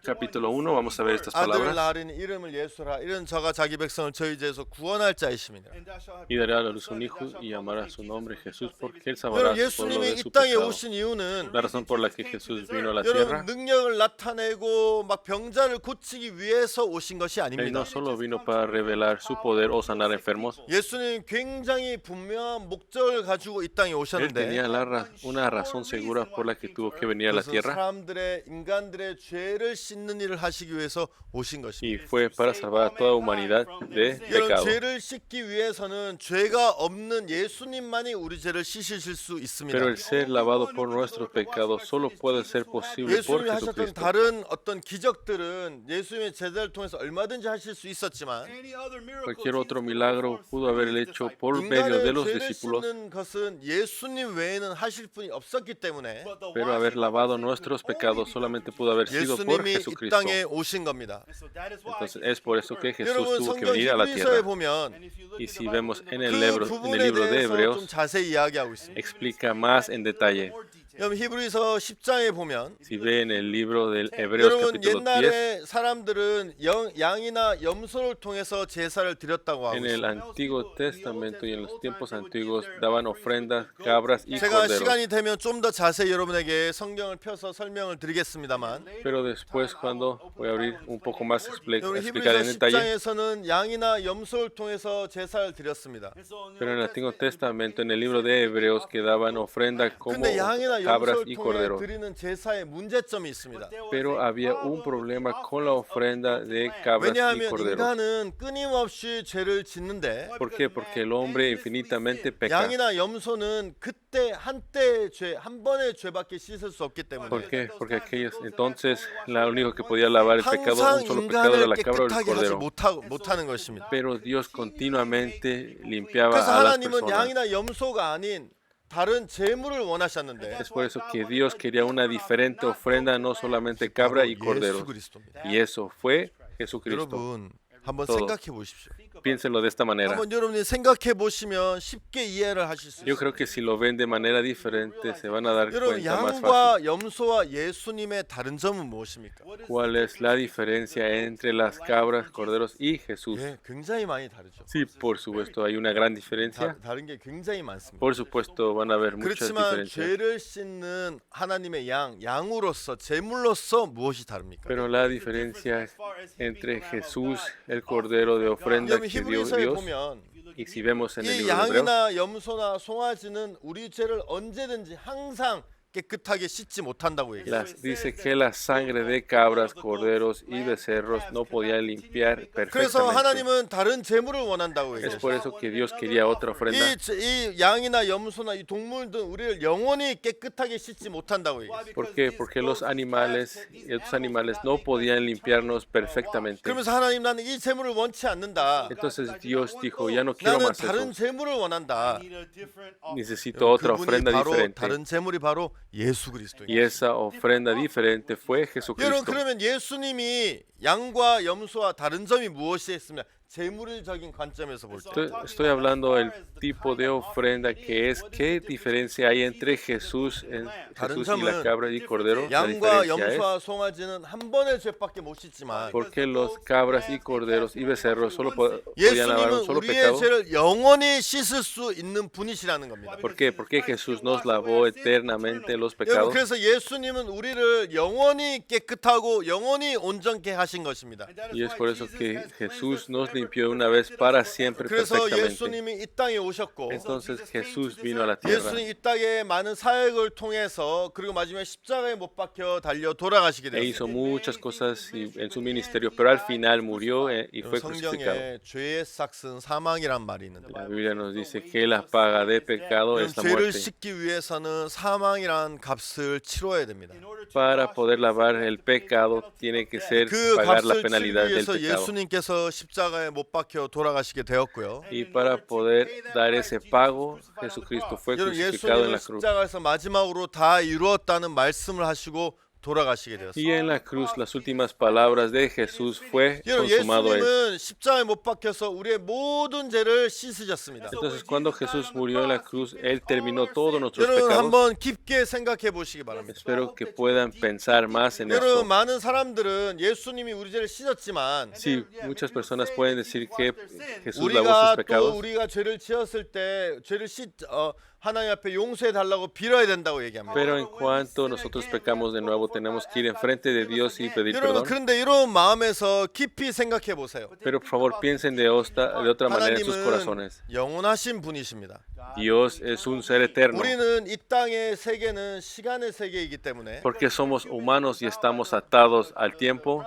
capítulo 1 vamos a ver estas 아들을 palabras. 낳으리니 이름을 예수라 이런 저가 자기 백성을 저희 죄에서 구원할 자이십니다. Y dará a luz un hijo y llamará su nombre Jesús, porque él salvará 여러분 a su pueblo 예수님이 de 이 su 땅에 pecado. 오신 이유는 La razón por la que Jesús vino a la tierra, 여러분 능력을 나타내고 막 병자를 고치기 위해서 오신 것이 él 아닙니다. no solo vino para revelar su poder o sanar enfermos, 예수님 굉장히 분명한 목적을 가지고 이 땅에 él tenía 오셨는데 una razón segura por la que tuvo que venir a la 그것은 tierra, 사람들의 인간들의 죄를 죄를 씻는 일을 하시기 위해서 오신 y 것입니다. fue para salvar a toda humanidad de 여러분, pecado. 죄를 씻기 위해서는 죄가 없는 예수님만이 우리 죄를 씻으실 수 있습니다. Pero el ser lavado por nuestros pecados solo puede ser posible por 예수님이 하셨던 Jesucristo. 다른 어떤 기적들은 예수님의 제자를 통해서 얼마든지 하실 수 있었지만 Cualquier otro milagro pudo haber hecho por medio de 인간의 los 죄를 discípulos, 씻는 것은 예수님 외에는 하실 분이 없었기 때문에 pero haber lavado nuestros pecados solamente pudo haber sido por 예수님이 이 Jesucristo. 땅에 오신 겁니다. Entonces es por eso que Jesús 여러분, tuvo que 성경 venir a la 히브리서에 tierra. 보면 Y si vemos en el 그 libro 부분에 de 대해서 좀 Hebreos, 자세히 이야기하고 있습니다. explica más en detalle. 여러분, 히브리서 10장에 보면 Si ve en el libro del Hebreos 여러분, capítulo 10, 옛날에 사람들은 양이나 염소를 통해서 제사를 드렸다고 하고 en el 있습니다. Antiguo Testamento y en los tiempos antiguos daban ofrendas, cabras y 제가 corderos. 시간이 되면 좀 더 자세히 여러분에게 성경을 펴서 설명을 드리겠습니다만 Pero después, cuando voy a abrir un poco más, 여러분, explicar en 히브리서 detalle. 10장에서는 양이나 염소를 통해서 제사를 드렸습니다. Pero en el Antiguo Testamento, en el libro de Hebreos, que daban ofrendas como 근데 양이나 cabras 염소를 y 통해 corderos. 드리는 제사에 문제점이 있습니다. Pero había un problema con la ofrenda de cabras y 왜냐하면 corderos. 인간은 끊임없이 죄를 짓는데 ¿Por qué? Porque el hombre infinitamente peca. 양이나 염소는 그때 한때 죄, 한 번의 죄밖에 씻을 수 없기 때문에 ¿Por qué? Porque aquellos entonces lo único que podía lavar el pecado, 항상 un solo pecado de 인간을 la cabra o el 깨끗하게 하지 cordero. 못하는 것입니다. Pero Dios continuamente limpiaba 그래서 a las 하나님은 personas. 양이나 염소가 아닌 다른 제물을 원하셨는데 Es por eso que Dios quería una diferente ofrenda, no solamente cabra y 예수 cordero. 그리스도입니다. Y eso fue Jesucristo. 여러분, 한번 todo. 생각해 보십시오. Piénsenlo de esta manera. 한번 여러분이 생각해 보시면 쉽게 이해를 하실 수 Yo 있어요. creo que si lo ven de manera diferente se van a dar 여러분, cuenta más fácil. 양과 염소와 예수님의 다른 점은 무엇입니까? ¿Cuál es la diferencia entre las cabras, corderos y Jesús? 예, 굉장히 많이 다르죠. Sí, por supuesto, hay una gran diferencia. 다른 게 굉장히 많습니다. Por supuesto, van a haber muchas 그렇지만 diferencias. 죄를 씻는 하나님의 양으로서 제물로서 무엇이 다릅니까? Pero la diferencia entre Jesús, el cordero de ofrenda 여러분, que dio 히브리서에 Dios, 보면 y si vemos en el 이 libro de Hebreos, 양이나 염소나 송아지는 우리 죄를 언제든지 항상 깨끗하게 씻지 못한다고 얘기해요. dice que la sangre de cabras, corderos y becerros no podía limpiar 그래서 perfectamente. 하나님은 다른 제물을 원한다고 Es 얘기해요. por eso que Dios quería otra ofrenda. 이 양이나 염소나 이 동물들은 우리를 영원히 깨끗하게 씻지 못한다고 얘기해요. ¿Por qué? Porque los animales, estos animales no podían limpiarnos perfectamente. 그러면서 하나님, 나는 이 제물을 원치 않는다. Entonces Dios dijo, ya no quiero 나는 más eso. 다른 제물을 원한다. Necesito otra 그분이 ofrenda 바로 diferente. 다른 제물이 바로 예수 Y 그리스도예요. esa ofrenda diferente fue 여러분, Jesucristo. 그러면 예수님이 양과 염소와 다른 점이 무엇이 있으면 제물적인 관점에서 볼 때 Estoy hablando del tipo de ofrenda que es qué diferencia hay entre Jesús y la cabra y cordero. La 양과 diferencia es 염소와 송아지는 한 번의 죄밖에 못 씻지만 porque los cabras y corderos y becerros solo podían lavar un 예수님은 solo 우리의 pecado. 죄를 영원히 씻을 수 있는 분이시라는 겁니다. ¿Por qué? Porque Jesús nos lavó eternamente los 여러분, pecados. 그래서 예수님은 우리를 영원히 깨끗하고 영원히 온전케 하신 것입니다. Y es por eso que Jesús nos limpió una vez para siempre 그래서 perfectamente. 예수님이 이 땅에 오셨고 Entonces Jesús vino a la tierra. 예수님 이 땅에 많은 사역을 통해서 그리고 마지막에 십자가에 못 박혀 달려 돌아가시게 E hizo 되었습니다. muchas cosas en su ministerio, pero al final murió y fue crucificado. 성경에 죄의 삭은 사망이란 말이 있는데 La Biblia nos dice que la paga de pecado es la 죄를 muerte. 씻기 위해서는 사망이란 값을 치러야 됩니다. Para poder lavar el pecado tiene que ser 그 pagar la 값을 치르기 penalidad del 위해서 pecado. 예수님께서 십자가에 못 박혀 돌아가시게 되었고요. Y para poder dar ese pago, Jesucristo fue 여러분, crucificado en 예수님은 la cruz. 십자가에서 마지막으로 다 이루었다는 말씀을 하시고 돌아가시게 Y 되었습니다. en la cruz las últimas palabras de Jesús fue 여러분, consumado es. 예수님은 십자가에 못 박혀서 우리의 모든 죄를 씻으셨습니다. Entonces cuando Jesús murió en la cruz, Él terminó todos nuestros 여러분, pecados. 한번 깊게 생각해 보시기 바랍니다. Espero que puedan pensar más en 여러분, esto. 많은 사람들은 예수님이 우리 죄를 씻었지만 Sí, muchas personas pueden decir que Jesús lavó sus 우리가 또 pecados, 우리가 죄를 지었을 때 죄를 하나님 앞에 용서해 달라고 빌어야 된다고 얘기합니다. pero en cuanto nosotros pecamos de nuevo, tenemos que ir enfrente de Dios y pedir 여러분, perdón. 그런데 이런 마음에서 깊이 생각해 보세요. Pero por favor piensen de otra manera en sus 하나님은 corazones. 영원하신 분이십니다. Dios es un ser eterno. 우리는 이 땅의 세계는 시간의 세계이기 때문에 Porque somos humanos y estamos atados al tiempo.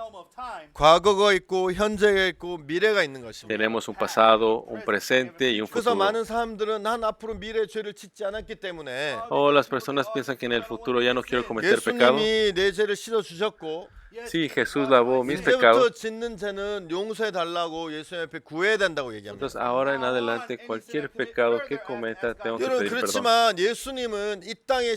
과거가 있고 현재가 있고 미래가 있는 것입니다. Tenemos un pasado, un presente y un 그래서 futuro. 많은 사람들은 난 앞으로 미래 죄를 짓지 않았기 때문에 O las personas piensan que en el futuro ya no quiero cometer pecado. 예수님이 내 죄를 씻어 주셨고 Sí, Jesús lavó mis 이제부터 pecados. 짓는 죄는 용서해 달라고 예수님 앞에 구해야 된다고 얘기합니다. Entonces ahora en adelante cualquier pecado que cometa tengo que 여러분 pedir perdón. 그렇지만 예수님은 이 땅의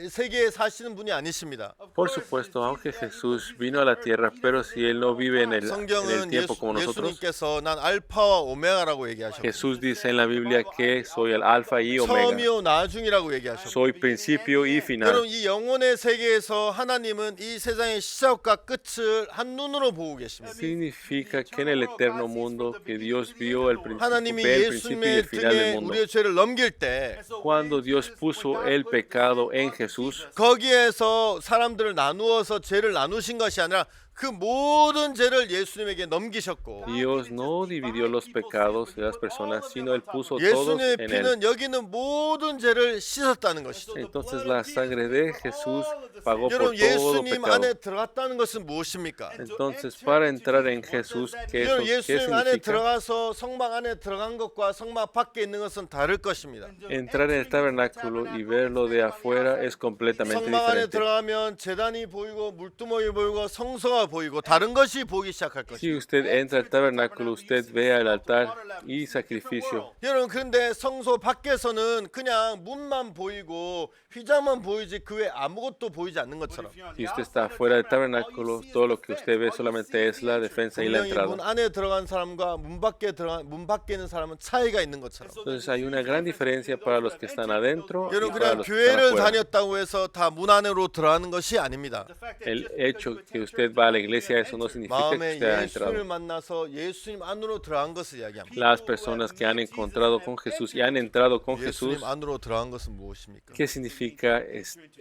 세계에 사시는 분이 아니십니다. Por supuesto, aunque Jesús vino a la tierra, pero si Él no vive en el 성경은 tiempo como nosotros, 예수님께서 난 알파와 오메가라고 얘기하셨고 Jesús dice en la Biblia que soy el alfa y omega, 처음이요 나중이라고 얘기하셨고 soy principio y final. 여러분 이 영혼의 세계에서 하나님은 이 세상의 시작과 끝을 한눈으로 보고 계십니다. Significa que en el eterno mundo que Dios vio el principio, 하나님이 ve el principio y 예수님의 el final del 등에 mundo. 우리의 죄를 넘길 때 Cuando Dios puso el pecado en Jesús, 거기에서 사람들을 나누어서 죄를 나누신 것이 아니라 그 모든 죄를 예수님에게 넘기셨고 Dios no dividió los pecados de las personas, sino Él puso todos 예수님의 en Él. 피는 여기는 모든 죄를 씻었다는 것이죠. Entonces la sangre de Jesús pagó por 여러분 todo 예수님 pecado. 안에 들어갔다는 것은 무엇입니까? Entonces, para entrar en Jesús, ¿qué 여러분 예수님 안에 significa? 들어가서 성막 안에 들어간 것과 성막 밖에 있는 것은 다를 것입니다. Entrar en el tabernáculo y verlo de afuera es completamente 성막 안에 diferente. 들어가면 제단이 보이고 물두멍이 보이고 성소가 보이고 다른 것이 보이기 시작할 Si 것입니다. usted entra al tabernáculo, usted ve el altar y sacrificio. 여러분 그런데 성소 밖에서는 그냥 문만 보이고 휘장만 보이지 그 외 아무것도 보이지 않는 것처럼 Si usted está fuera del tabernáculo, todo lo que usted ve solamente es la defensa y la 분명히 문 entrada. 안에 들어간 사람과 문 밖에 있는 사람은 차이가 있는 것처럼 Entonces hay una gran diferencia para los que están adentro y 여러분 para 그냥 los que están 교회를 afuera. 다녔다고 해서 다 문 안으로 들어가는 것이 아닙니다. El hecho que usted va a la iglesia, eso no significa que 마음에 usted ha 예수님을 entrado. 만나서 예수님 안으로 들어간 것을 이야기합니다. Las personas que han encontrado con Jesús y han entrado con Jesús, 예수님 안으로 들어간 것은 무엇입니까? ¿qué significa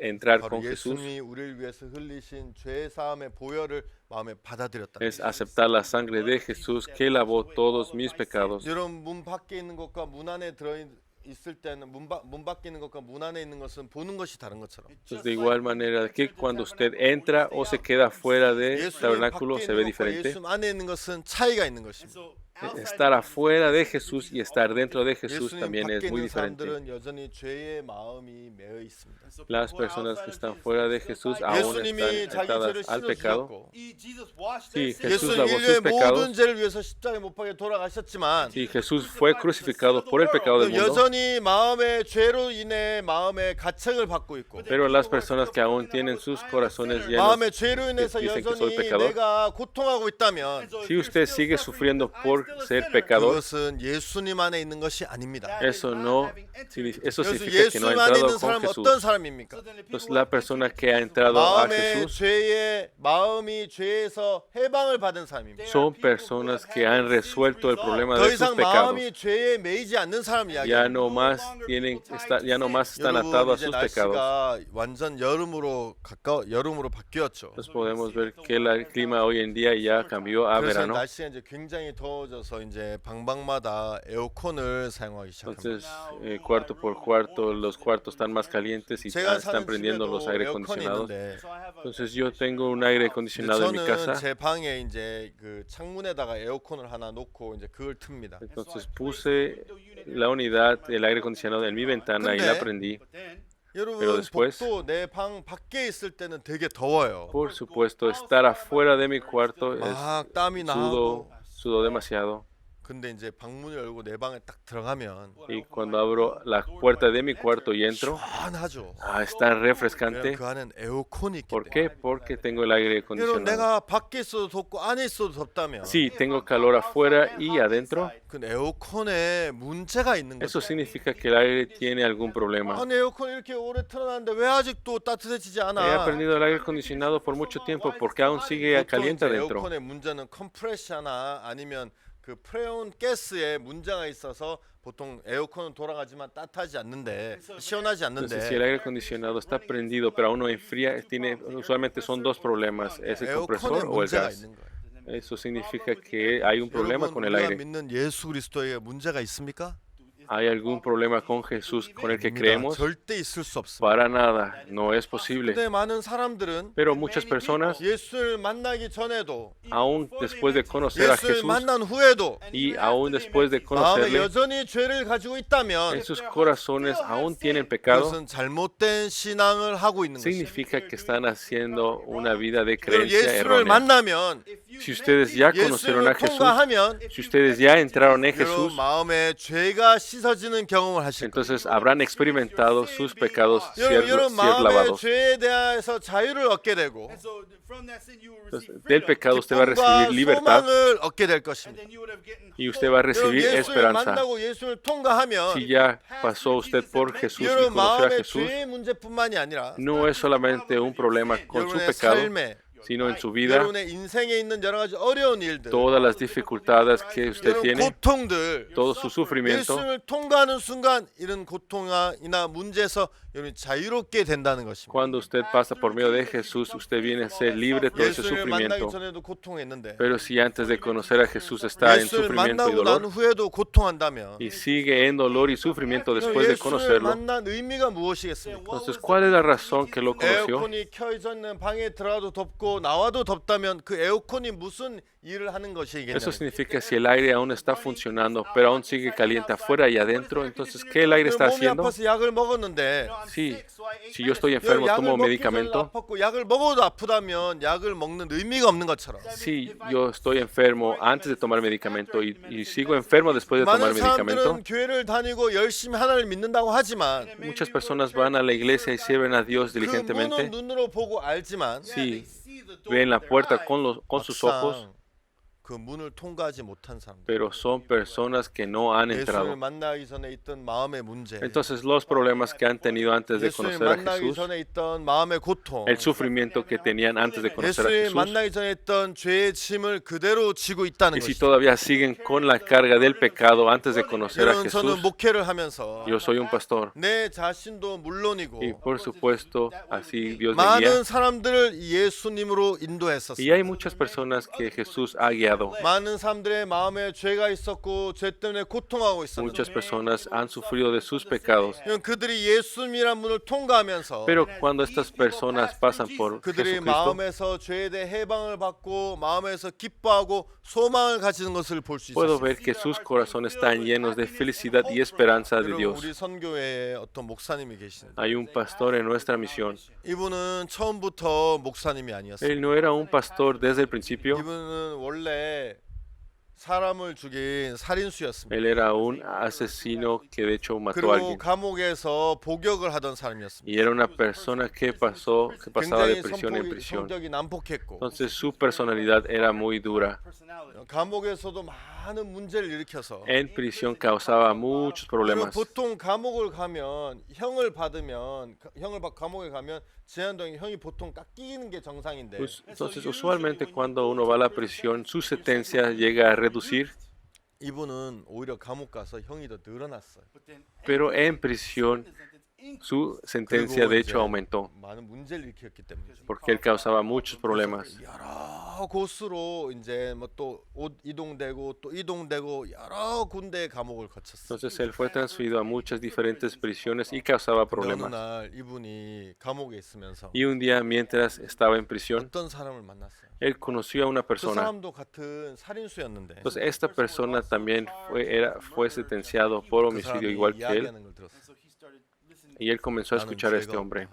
entrar 바로 con Jesús? 예수님이 우리를 위해서 흘리신 죄 사함의 보혈을 마음에 받아들였다. Es aceptar la sangre de Jesús que lavó todos mis pecados. 여러분 문 밖에 있는 것과 문 안에 들어 있을 때는 문 밖에 있는 것과 문 안에 있는 것은 보는 것이 다른 것처럼 Entonces, de igual manera que cuando usted entra o se queda fuera del 예수님 tabernáculo 밖에 se ve 있는 것과 diferente. 예수님 안에 있는 것은 차이가 있는 것입니다. Estar afuera de Jesús y estar dentro de Jesús 예수님 también 밖에 es muy 있는 diferente. 사람들은 여전히 죄의 마음이 매여 있습니다. Las personas que están fuera de Jesús aún 예수님이 están 자기 죄를 atadas al pecado. 씻어주셨고 Sí, Jesús 예수님 lavó 인류의 sus pecados. 모든 죄를 위해서 십자가에 못 박혀 돌아가셨지만 Sí, Jesús fue crucificado por el pecado del mundo. 여전히 마음의 죄로 인해 마음의 가책을 받고 있고 Pero las personas que aún tienen sus corazones llenos, 마음의 죄로 인해서 dicen que soy 여전히 pecador. 내가 고통하고 있다면 si usted sigue sufriendo por ser pecador, 그것은 예수님 안에 있는 것이 아닙니다. eso 그래서 significa que no ha 예수님 안에 entrado 있는 con 사람은 Jesús. 어떤 사람입니까? Entonces la persona que ha entrado a Jesús 마음이 죄에서 해방을 받은 사람입니다. son personas que han resuelto el problema 더 de sus 이상 pecados. 마음이 죄에 매이지 않는 사람 Ya 이야기입니다. no más ya no más están atados a 이제 sus pecados. 날씨가 완전 여름으로 바뀌었죠. Entonces podemos ver que el clima hoy en día ya cambió a 그래서 verano. 날씨가 이제 굉장히 더워져서 이제 방방마다 에어컨을 사용하기 시작합니다. Entonces, cuarto por cuarto, los cuartos están más calientes y 제가 están 사는 prendiendo los 집에도 aire 에어컨이 acondicionados. 있는데 Entonces, yo tengo un aire acondicionado en mi 저는 casa. 제 방에 이제 그 창문에다가 에어컨을 하나 놓고 이제 그걸 틉니다. Entonces, puse la unidad del aire acondicionado en mi ventana y la prendí. Pero 여러분 después- 복도 내 방 밖에 있을 때는 되게 더워요. Por supuesto, estar afuera de mi cuarto es 막 땀이 나고. sudo demasiado. 근데 이제 방문을 열고 내 방에 딱 들어가면 Y cuando abro la puerta de mi cuarto y entro, 시원하죠. está 왜냐면 refrescante. 그 안엔 에어컨이 있기 ¿Por 때문에. qué? Porque tengo el aire 여러분 acondicionado. 내가 밖에 있어도 덥고 안에 있어도 덥다면 Sí, tengo calor afuera y adentro. 그 에어컨에 문제가 있는 Eso 거죠. significa que el aire tiene algún problema. 아니 에어컨 이렇게 오래 틀어놨는데 왜 아직도 따뜻해지지 He 않아? aprendido el aire acondicionado por mucho tiempo porque aún sigue 보통 caliente 이제 adentro. 에어컨의 문제는 컴프레셔나 아니면 그 프레온 가스에 문제가 있어서 보통 에어컨은 돌아가지만 따뜻하지 않는데 시원하지 Entonces, si el 않는데 aire acondicionado está prendido pero aún no enfría, usualmente son dos problemas, es el 에어컨에 compresor o el 문제가 gas. 있는 거예요. Eso significa que hay un problema 여러분 con el 우리가 aire. 믿는 예수 그리스도에 문제가 있습니까? ¿Hay algún problema con Jesús con el que 아닙니다. creemos? 절대 있을 수 없습니다. Para nada, no es posible. 근데 많은 사람들은 Pero muchas personas, 예수를 만나기 전에도 aún después de conocer a 예수를 Jesús 만난 후에도 y aún después de 마음에 conocerle, 여전히 죄를 가지고 있다면 en sus corazones aún tienen pecado, 그것은 잘못된 신앙을 하고 있는 것입니다. significa que están haciendo una vida de 그럼 creencia 예수를 errónea. 만나면 Si ustedes ya conocieron a 예수를 Jesús, 통과하면 si ustedes ya entraron en 여러분 Jesús, 마음에 죄가 씻어지는 경험을 하실 거예요. entonces habrán experimentado sus pecados 여러분 ser 마음의 lavados. 죄에 대해서 자유를 얻게 되고 Entonces, del pecado usted va a 기쁨과 recibir libertad 소망을 얻게 될 것입니다. y usted va a 여러분 recibir 예수를 esperanza. 만나고 예수를 통과하면 Si ya pasó usted por Jesús y 여러분 conoció a 마음의 Jesús, 죄의 문제뿐만이 아니라 no es solamente un problema con su 여러분의 pecado, 삶에 sino en su vida, 여러분의 인생에 있는 여러 가지 어려운 일들, todas las dificultades que usted 여러분 tiene, 고통들, todo su sufrimiento. 예수를 통과하는 순간 이런 고통이나 문제에서 여러분 자유롭게 된다는 것입니다. Cuando usted pasa por medio de Jesús, usted viene a ser libre de todo ese 예수를 만나기 sufrimiento. 전에도 고통했는데 Pero si antes de conocer a Jesús está en 예수를 sufrimiento y 만나고 난 dolor 후에도 고통한다면 y sigue en dolor y sufrimiento 그럼 después de 예수를 conocerlo, 만난 의미가 무엇이겠습니까? entonces, ¿cuál es la razón que lo conoció? 에어컨이 켜져 있는 방에 들어가도 덥고 나와도 덥다면 그 에어컨이 무슨 일을 하는 것이겠냐면 Eso significa si el aire aún está funcionando, pero aún sigue caliente afuera y adentro, entonces, ¿qué el aire está 몸이 haciendo? 아파서 약을 먹었는데 Si yo estoy enfermo, tomo medicamento. 아팠고 약을 먹어도 아프다면 약을 먹는 의미가 없는 것처럼 Si yo estoy enfermo antes de tomar medicamento y sigo enfermo después de tomar 많은 medicamento, 사람들은 교회를 다니고 열심히 하나님을 믿는다고 하지만 muchas personas van a la iglesia y sirven a Dios 그 문은 diligentemente. 눈으로 보고 알지만 Sí, ven la puerta con sus ojos, 막상 그 문을 통과하지 못한 사람들 pero son personas que no han 예수를 entrado. 만나기 전에 있던 마음의 문제 Entonces, los problemas que han tenido antes de 예수를 conocer a 만나기 Jesús, 전에 있던 마음의 고통 el sufrimiento que tenían antes de conocer a 예수를 Jesús, 만나기 전에 있던 죄의 짐을 그대로 지고 있다는 y si 것이죠. todavía siguen con la carga del pecado antes de conocer a 여러분 저는 Jesús, 목회를 하면서 yo soy un pastor. 내 자신도 물론이고 Y por supuesto, así Dios me guía. 많은 사람들을 예수님으로 인도했었어요. Y hay muchas personas que Jesús ha guiado. 많은 사람들의 마음에 죄가 있었고 죄 때문에 고통하고 있었는데 Muchas personas han sufrido de sus pecados. 그들이 예수님이란 문을 통과하면서 Pero cuando estas personas pasan por 그들이 Jesucristo, 마음에서 죄에 대해 해방을 받고 마음에서 기뻐하고 소망을 가지는 것을 볼 수 puedo 있었어요. ver que sus corazones están llenos de felicidad y esperanza de 여러분, Dios. 우리 선교회에 어떤 목사님이 계시는데 Hay un pastor en nuestra misión. 이분은 처음부터 목사님이 아니었어요. Él no era un pastor desde el principio. 이분은 원래 사람을 죽인 살인수였습니다. Él era un asesino que de hecho mató a 그리고 alguien. 감옥에서 복역을 하던 사람이었습니다. Y era una persona que pasaba de prisión en prisión. 성격이 난폭했고 Entonces su personalidad era muy dura. 감옥에서도 많은 문제를 일으켜서 En prisión causaba muchos 그리고 problemas. 보통 감옥을 가면 형을 받으면 감옥에 가면 제한동에 형이 보통 깎이는 게 정상인데 Entonces, usualmente cuando uno va a la prisión, su sentencia llega a reducir, 이분은 오히려 감옥 가서 형이 더 늘어났어요. pero en prisión su sentencia de hecho aumentó, 많은 문제를 일으켰기 때문이죠. porque él causaba muchos problemas. 여러 곳으로 이제 뭐 또 이동되고 또 이동되고 여러 군데 감옥을 거쳤어요. Entonces él fue transferido a muchas diferentes prisiones y causaba 어느 problemas. 날 이분이 감옥에 있으면서 Y un día, mientras estaba en prisión, 어떤 사람을 만났어요. él conoció a una 그 persona. 사람도 같은 살인수였는데 Entonces esta persona también fue sentenciado por 그 homicidio 사람이 igual que él. 이야기하는 걸 들었어요. Y él comenzó a escuchar a este hombre.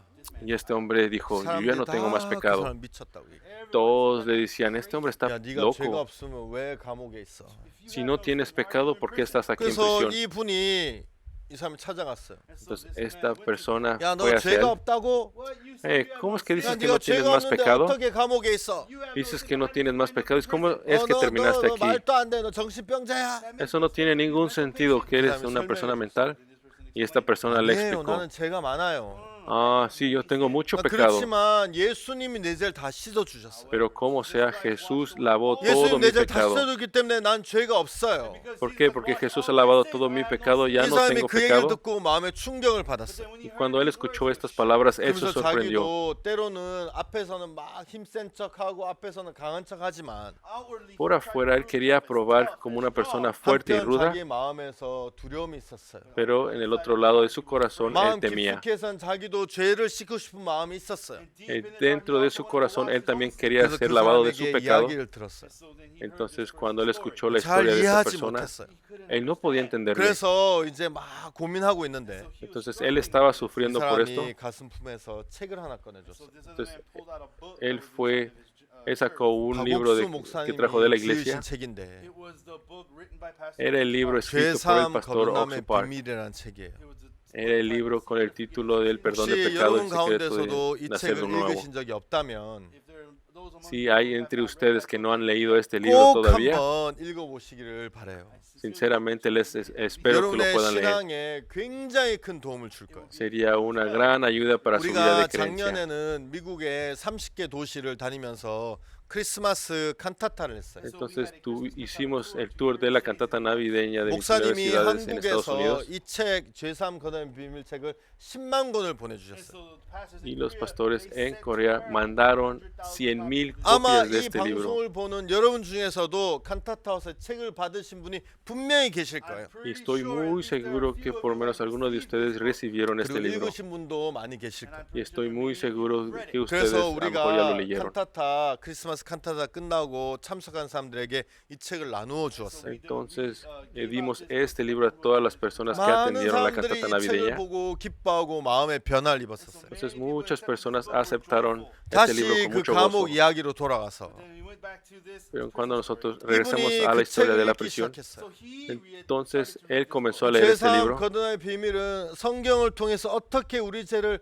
Y este hombre dijo, yo ya no tengo más 그 pecado. 사람 미쳤다고 얘기해. Todos le decían, este hombre está 야, 네가 죄가 loco. 없으면 왜 감옥에 있어? Si no tienes pecado, ¿por qué estás aquí en 그래서 prisión? 이분이 이 사람이 찾아갔어요. Entonces esta persona 야, 너 fue hacia 죄가 él. 없다고? ¿Cómo es que 야, dices que 네가 no tienes 죄가 más 없는데 pecado? 어떻게 감옥에 있어? Dices que no tienes más pecado. ¿Cómo es que 너 terminaste aquí? 말도 안 돼. 너 정신병자야. Eso no tiene ningún sentido, que eres una persona mental. Y esta persona le 아니에요. explicó, 나는 죄가 많아요. Ah, sí, yo tengo mucho pecado. 그렇지만 예수님이 내 죄를 다 씻어 주셨어요. Pero como sea, Jesús lavó todo 예수님 mi 내 죄를 다 pecado. 씻어줬기 때문에 난 죄가 없어요. ¿Por qué? Porque Jesús ha lavado todo mi pecado, ya 이 no 사람이 tengo 그 얘기를 pecado. 듣고 마음에 충격을 받았어요. Y cuando él escuchó estas palabras, él se 그래서 sorprendió. 자기도 때로는 앞에서는 막 힘센 척하고 앞에서는 강한 척하지만 Por afuera, él quería probar como una persona fuerte y 한편 ruda, 자기 마음에서 두려움이 있었어요. pero en el otro lado de su corazón, él 마음 temía. 깊숙이선 자기도 죄를 씻고 싶은 마음이 있었어요. Dentro de su corazón, él también quería 그래서 ser 그 lavado de su 사람에게 pecado. 이야기를 들었어요. Entonces, cuando él escuchó la 잘 historia de esta 이해하지 persona, 못했어요. él no podía entenderle. 그래서 이제 막 고민하고 있는데 Entonces, él estaba 이 sufriendo por esto. 사람이 가슴 품에서 책을 하나 꺼내줬어요. Entonces, él sacó un libro 박옥수 que trajo de la 목사님이 iglesia. 지으신 책인데 Era el libro escrito por el 죄사함 pastor 거듭남의 Oxford Park. 비밀이라는 책이에요. Era el libro con el título del perdón de 혹시 pecado, 여러분 el secreto 가운데서도 de 이 nacer de 책을 nuevo. 읽으신 적이 없다면 Si hay entre ustedes que no han leído este libro 꼭 todavía, 한번 읽어보시기를 바래요. sinceramente espero que lo 여러분의 puedan leer. 신앙에 굉장히 큰 도움을 줄 거예요. Sería una gran ayuda para su vida 우리가 de creencia. 작년에는 미국의 30개 도시를 다니면서 크리스마스 칸타타를 했어요. Entonces hicimos el tour de la cantata navideña de 29 목사님이 ciudades en Estados 한국에서 Unidos 이 책 죄사함 거듭남의 비밀책을 10만 권을 보내주셨어요. y los pastores en Corea mandaron 100,000 아마 copias de 이 este libro. 방송을 보는 여러분 중에서도 칸타타하우스의 책을 받으신 분이 분명히 계실 거예요. Y estoy muy seguro que por lo menos algunos de ustedes recibieron este 그리고 libro. 읽으신 분도 많이 계실 거예요. Y estoy muy seguro que ustedes 그래서 a lo mejor ya lo 우리가 leyeron. 칸타타 크리스마스 칸타타 끝나고 참석한 사람들에게 이 책을 나누어 주었어요. Entonces dimos este libro a todas las personas que 많은 atendieron la 사람들이 cantata 이 책을 navideña. 보고 기뻐하고 마음의 변화를 입었었어요. Entonces muchas personas aceptaron este libro 다시 con 그 mucho 감옥 gozo. 이야기로 돌아가서 Pero cuando nosotros regresamos 이분이 a la 그 historia 책을 de la 읽기 prisión, 시작했어요. entonces él comenzó a leer este 죄사함 libro. 거듭남의 비밀은 성경을 통해서 어떻게 우리 죄를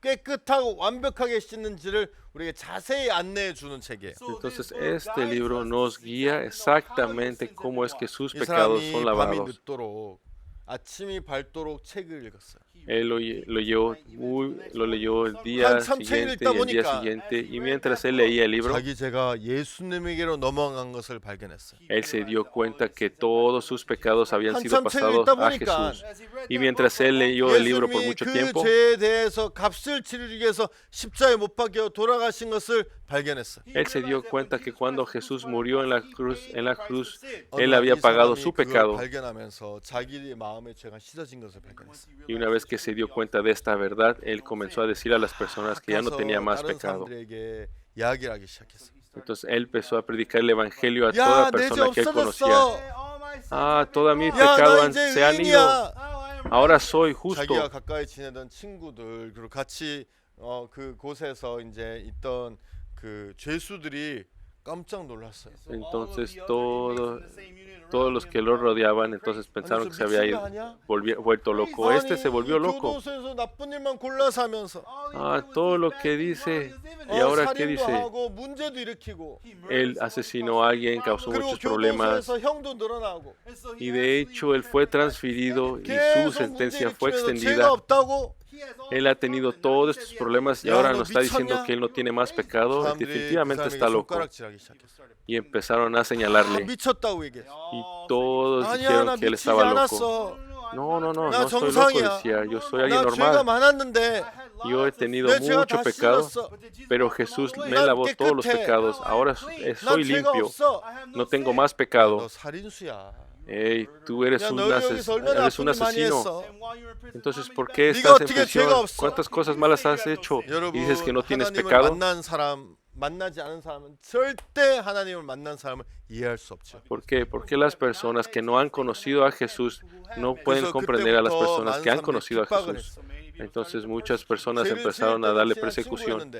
깨끗하고 완벽하게 씻는지를 우리에게 자세히 안내해 주는 책이에요. Entonces este libro nos guía exactamente cómo es que sus 이 pecados 사람이 son 밤이 lavados. 늦도록 아침이 밝도록 책을 읽었어요. Él lo leyó el día 한참 책을 siguiente 읽다 y el día 보니까 siguiente, y mientras él leía el libro, 자기 죄가 예수님에게로 넘어간 것을 발견했어요. él se dio cuenta que todos sus pecados habían sido 한참 책을 pasados 읽다 a 보니까 Jesús. Y mientras él leyó el libro por 예수님이 mucho 그 tiempo, 죄에 대해서 값을 치르기 위해서 십자가에 못 박혀 돌아가신 것을 발견했어요. él se dio cuenta que cuando Jesús murió en la cruz, 어느 él 날 había 이 pagado 사람이 su 그걸 pecado. 발견하면서 자기 마음의 죄가 씻어진 것을 발견했어요. Y una vez que se dio cuenta de esta verdad, él comenzó a decir a las personas que ya no 가서 tenía más 다른 pecado. 사람들에게 이야기를 하기 시작했어요. Entonces él empezó a predicar el evangelio a 야, toda 내 죄 persona que él conocía. 없어졌어. Ah, toda mi 야, pecado 나 이제 se han ido. 의인이야. Ahora soy 자기가 justo. 가까이 지내던 친구들 그리고 같이 그 곳에서 이제 있던 그 죄수들이 깜짝 놀랐어요. Entonces todos los que lo rodeaban entonces pensaron que se había ido, vuelto loco. Este se volvió loco. 교도소에서 나쁜 일만 골라서 하면서 Ah, todo lo que dice. ¿Y ahora qué 살인도 dice? 하고 문제도 일으키고 Él asesinó a alguien, causó 그리고 muchos problemas. 교도소에서 형도 늘어나고 Y de hecho él fue transferido y su 계속 문제 sentencia fue 일으키면서 죄가 extendida. 없다고 Él ha tenido todos estos problemas y ahora nos está diciendo que él no tiene más pecado. 사람들이 그 Definitivamente 사람에게 está loco. 손가락질하기 시작했어요. Y empezaron a 아, señalarle. 미쳤다고 얘기했어. Y todos 아니야, dijeron 나 que él 미치지 estaba loco. 않았어. No, 나 no soy loco, 정상이야. decía. Yo soy alguien 나 죄가 normal. 많았는데 Yo he tenido 내 죄가 mucho 다 pecado, 씻었어. pero Jesús me 난 lavó todos los 깨끗해. pecados. Ahora 난 soy 죄가 limpio. 없어. No tengo más 너 pecado. 살인수야. Hey, tú eres 야, un, 너 여기서 얼마나 eres un 나쁜 일 많이 asesino. 했어. Entonces, ¿por qué 네가 estás en 어떻게 prisión? 죄가 없어? ¿Cuántas cosas malas has hecho? Y 여러분 dices que no tienes 하나님을 pecado. 만난 사람 만나지 않은 사람은 절대 하나님을 만난 사람을 이해할 수 없죠. ¿Por qué? Porque las personas que no han conocido a Jesús no pueden comprender a las personas que han conocido a Jesús. Entonces muchas personas empezaron a darle persecución.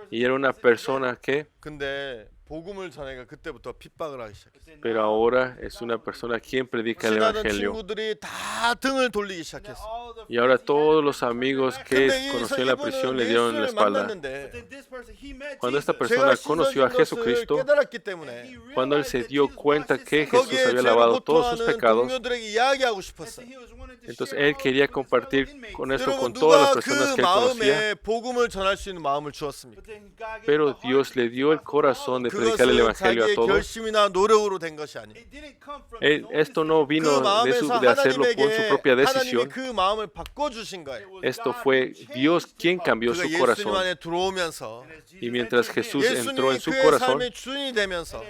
Y era una persona que 근데 복음을 전하니까 그때부터 핍박을 하기 시작했어요. Pero ahora es una persona quien predica el 친하던 Evangelio. 친구들이 다 등을 돌리기 시작했어요. Y ahora todos los amigos que 근데 conoció en la prisión le dieron la 예수를 espalda. 만났는데 Cuando esta 제가 persona conoció a 씻어준 것을 Jesucristo, 깨달았기 때문에 cuando él se dio cuenta que Jesús 거기에 había 죄를 lavado todos sus 고통하는 pecados, 동료들에게 이야기하고 싶었어요. entonces él quería compartir con esto 여러분 con todas las 누가 personas 그 que él conocía, 마음에 복음을 전할 수 있는 마음을 주었습니까? pero Dios le dio el corazón de predicar el 그것은 Evangelio a 자기의 todos. 결심이나 노력으로 된 것이 아니에요. Esto no 그 vino 마음에서 de hacerlo por su 하나님에게 propia 하나님이 decisión. 그 마음을 바꿔 주신 거예요. Esto fue Dios quien cambió 그가 su 예수님 corazón. 안에 들어오면서 Y mientras Jesús entró 예수님이 en su 그의 corazón, 삶의 주인이 되면서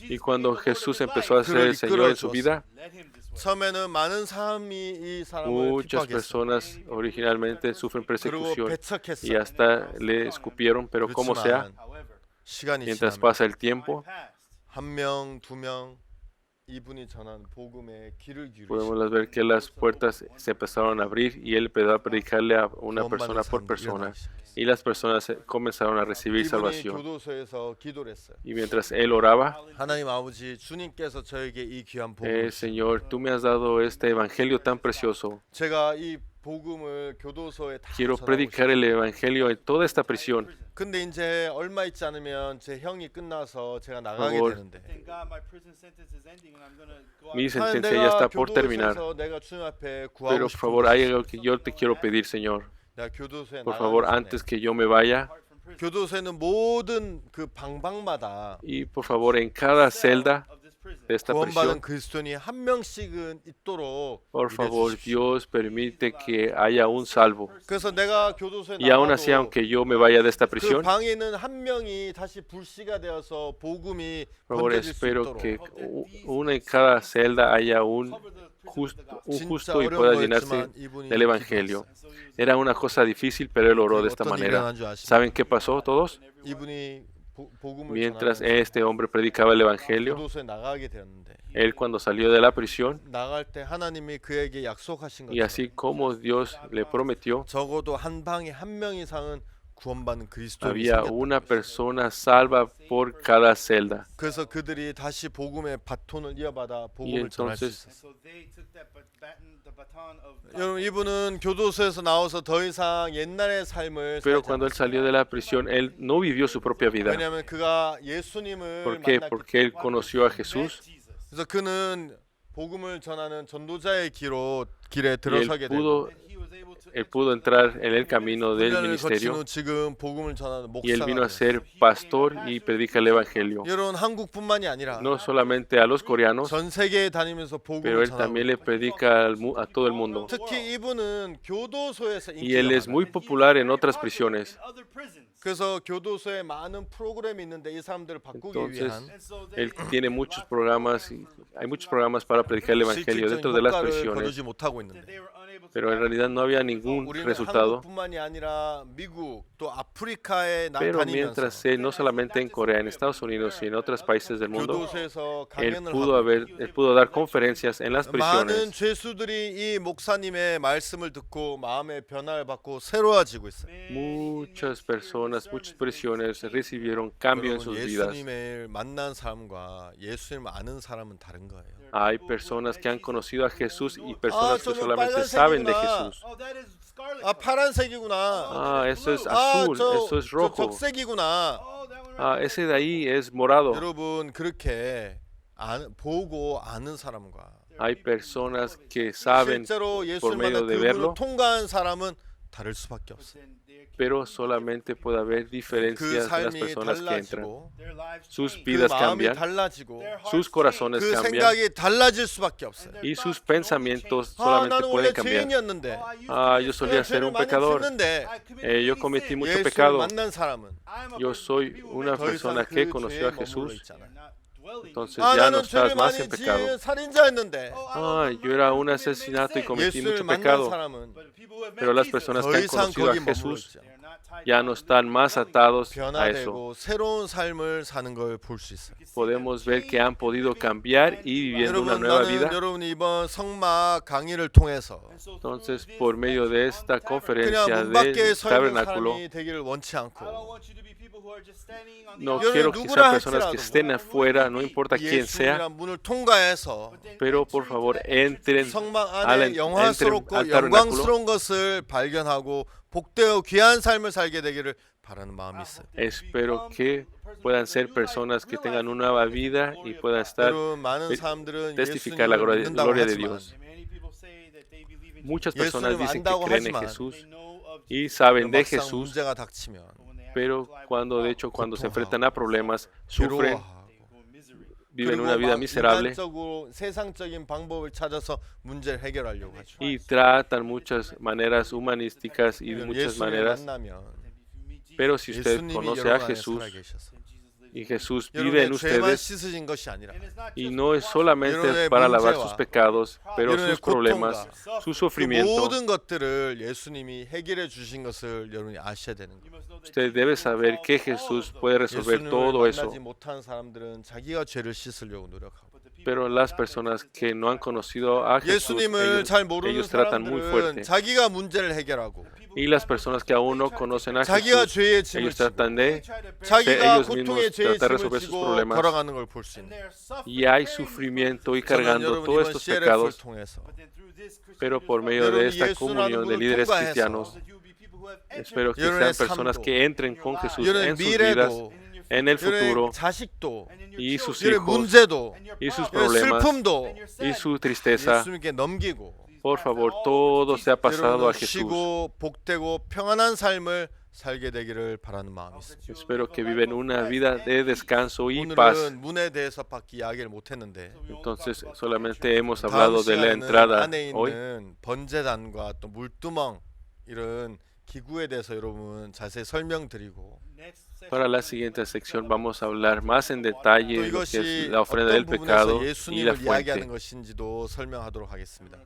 y cuando Jesús empezó a ser el Señor en su vida, 처음에는 많은 사람이 이 사람을 muchas 핍박했어요. personas originalmente sufren 그리고 persecución y 배척했어요. hasta le escupieron, pero como sea, 그렇지만 시간이 mientras 지나면 pasa el tiempo, 한 명, 두 명 이분이 전한 복음에 귀를 기울이시고 podemos ver que las puertas se empezaron a abrir y él empezó a predicarle a una 구원받는 persona por 사람들이 persona. 일어나기 시작했어요. Y las personas comenzaron a recibir 이분이 salvación. 교도소에서 기도를 했어요. Y mientras él oraba, 하나님 아버지, 주님께서 저에게 이 귀한 복음을 Señor, tú me has dado este evangelio tan precioso. 제가 이 복음을 교도소에 다 Quiero 전하고 predicar el evangelio en toda esta prisión. 싶어요. 근데 이제 얼마 있지 않으면 제 형이 끝나서 제가 나가게 favor. 되는데 Mi 하나님, sentencia ya está por terminar. 교도소에서 내가 주님 앞에 Pero 구하고 por 싶은 favor, 것이 hay algo que yo te quiero pedir, Señor. 내가 교도소에 Por 나가기 favor, 전에 antes que yo me vaya, 교도소에는 모든 그 방방마다 y por favor, en cada celda de esta 구원받은 prisión, 그리스도인이 한 명씩은 있도록 por 일해 favor, 주십시오. Dios permite que haya un salvo. 그래서 내가 교도소에 Y aún así, 나가도 aunque yo me vaya de esta 그 prisión, 방에 있는 한 명이 다시 불씨가 되어서 복음이 por favor, 번져질 수 espero 있도록 que uno en cada celda haya un 진짜 justo y 어려운 pueda llenarse 거였지만 이분이 del Evangelio. 기도했어요. Era una cosa difícil, pero él oró de esta 어떤 일이 manera. 일어난 줄 아십니까? ¿Saben qué pasó todos? 이분이 복음을 Mientras 전하면서 este hombre predicaba el Evangelio, 교도소에 나가게 되었는데 él cuando salió de la prisión, 나갈 때 하나님이 그에게 약속하신 y así 것처럼 como Dios le prometió, 적어도 한 방에 한 명 이상은 구원받는 그리스도인이 había 생겼다. una persona salva por cada celda. 그래서 그들이 다시 복음의 바톤을 이어받아 Y 복음을 전할 수 entonces, 있었어요. 여러분 이분은 교도소에서 나와서 더 이상 옛날의 삶을 pero 살지 cuando él 않았어요. salió de la prisión, él no vivió su propia vida. 왜냐하면 그가 예수님을 ¿Por qué? 만났기 Porque él conoció a Jesús 그래서 그는 복음을 전하는 전도자의 길에 y 들어서게 되고 él pudo entrar en el camino del 훈련을 거친 ministerio 후 지금 복음을 전하는 y él vino 목사가 a ser 됐어요. pastor y predica el Evangelio. 여러분 한국뿐만이 아니라 No solamente a los coreanos, 전 세계에 다니면서 pero 복음을 él también 전하고 le predica a todo el mundo. 특히 이분은 교도소에서 Y él 인기가 es muy 많아요. popular en otras prisiones. 그래서 교도소에 많은 프로그램이 있는데 이 사람들을 바꾸기 위한 Entonces, él tiene muchos programas, y hay muchos programas para predicar el Evangelio dentro de las 실질적인 효과를 prisiones, 거두지 못하고 있는데 pero en realidad no había ningún 우리는 resultado. 한국뿐만이 아니라 미국 또 아프리카에 Pero 다니면서 mientras él, no solamente en Corea, en Estados Unidos y en otros países del mundo, 교도소에서 él 강연을 pudo, 하고 él pudo dar conferencias en las 많은 prisiones. 죄수들이 이 목사님의 말씀을 듣고 마음의 변화를 받고 새로워지고 있어요. Muchas personas, muchas prisiones recibieron cambio en 여러분, sus vidas. 예수님을 만난 사람과 예수님을 아는 사람은 다른 거예요. Hay personas que han conocido a Jesús y personas que 저는 solamente saben de 빨간색이구나. Jesús. 아 파란색이구나. Ah, eso es azul, eso es 저 rojo. 적색이구나. Ah, ese de ahí es morado. 여러분 그렇게 보고 아는 사람과 Hay personas que saben, 실제로 por 예수를 medio 만나 de 그분을 verlo, 통과한 사람은 다를 수밖에 없어요. pero solamente puede haber 그 diferencias de las 삶이 personas que entran. 달라지고 Sus 그 vidas 마음이 cambian, 달라지고 sus corazones 그 cambian 생각이 달라질 수밖에 없어요. y sus pensamientos 아 solamente 나는 원래 pueden cambiar. 죄인이었는데 Ah, yo solía ser 죄를 un 많이 pecador. 짓는데 Yo cometí mucho 예수를 pecado. 만난 사람은 Yo soy una 더 이상 persona que 그 conoció a 죄에 머물러 Jesús. 있잖아요. Entonces 아 ya no 나는 죄를 estás más 많이 en pecado. 지은 살인자였는데 Ah, yo era un asesinato y cometí 예수를 mucho 만난 pecado. 사람은 Pero las personas 더 que han 이상 conocido a 거기 머물러 Jesús 있지 않아요. ya no están más atados a eso. 변화되고 새로운 삶을 사는 걸 볼 수 있어요. Podemos ver que han podido cambiar y viviendo una 여러분 nueva 나는 vida. 여러분 이번 성막 강의를 통해서 Entonces, por medio de esta 그냥 conferencia 문 밖에 del 서 있는 tabernáculo, 사람이 되기를 원치 않고 No quiero que sean personas que estén afuera, no importa quién sea, 예수님이란 문을 통과해서 pero por favor entren 성막 al, 안에 영화스럽고 al tabernáculo. 영광스러운 것을 발견하고 복되어 귀한 삶을 살게 되기를 바라는 마음이 있어요. Espero que puedan ser personas que tengan una nueva vida y puedan estar 여러분 많은 사람들은 testificar la 예수님을 믿는다고 gloria de 하지만 Dios. Muchas personas 예수님을 dicen que 안다고 creen en 하지만 Jesús y saben de 막상 Jesús, 문제가 닥치면 pero cuando se enfrentan a problemas, sufren, 괴로워하고 viven 그리고 una vida 막 miserable 인간적으로 세상적인 방법을 찾아서 문제를 해결하려고 하죠. y tratan muchas maneras humanísticas y de muchas 예수님을 maneras. 만나면 Pero si usted 예수님이 conoce 여러분 a 안에 Jesús 살아계셔서 y Jesús vive en 여러분의 죄만 ustedes, 씻으신 것이 아니라 y no es solamente 여러분의 para lavar 문제와 sus pecados, pero 여러분의 sus problemas, 고통과 su 그 sufrimiento. 모든 것들을 예수님이 해결해 주신 것을 여러분이 아셔야 되는 거예요. Usted debe saber que Jesús puede resolver 예수님을 todo eso. 만나지 못한 사람들은 자기가 죄를 씻으려고 노력하고 Pero las personas que no han conocido a Jesús, 예수님을 잘 모르는 ellos tratan muy 사람들은 fuerte. 자기가 문제를 해결하고 Y las personas que aún no conocen a 자기가 Jesús, 죄의 짐을 ellos 지고 tratan de 자기가 ellos 고통의 mismos 죄의 tratar de 짐을 resolver sus 지고 problemas. 걸어가는 걸 볼 수 있는. y hay sufrimiento y 저는 cargando 여러분 todos 이번 estos CLF를 pecados, 통해서 pero por medio de esta comunión de líderes cristianos, espero que sean personas que entren con Jesús 여러분의 en sus vidas, 미래도 en el futuro, 여러분의 자식도 y sus 여러분의 hijos, 문제도 y sus 여러분의 problemas, 슬픔도 y su tristeza. 예수님께 넘기고 Por favor, todo sea pasado a 여러분은 Jesús. 쉬고 복되고 평안한 삶을 살게 되기를 바라는 마음이 있습니다. Espero que viven una vida de descanso y paz. 오늘은 문에 대해서 밖에 이야기를 못했는데 Entonces, solamente hemos 다음 hablado de la 시간에는 entrada 안에 hoy. 있는 번제단과 또 물두멍 이런 기구에 대해서 여러분 자세히 설명드리고 Para la siguiente sección vamos a hablar más en detalle 또 de lo que es 이것이 la ofrenda del 어떤 pecado 부분에서 y la 예수님을 이야기하는 fuente. 것인지도 설명하도록 하겠습니다.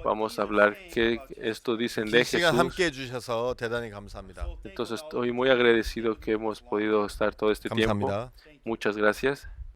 Vamos a hablar qué esto dicen 긴 de 시간 Jesús. 함께 해주셔서 대단히 감사합니다. Entonces estoy muy agradecido que hemos podido estar todo este tiempo. 감사합니다. Muchas gracias.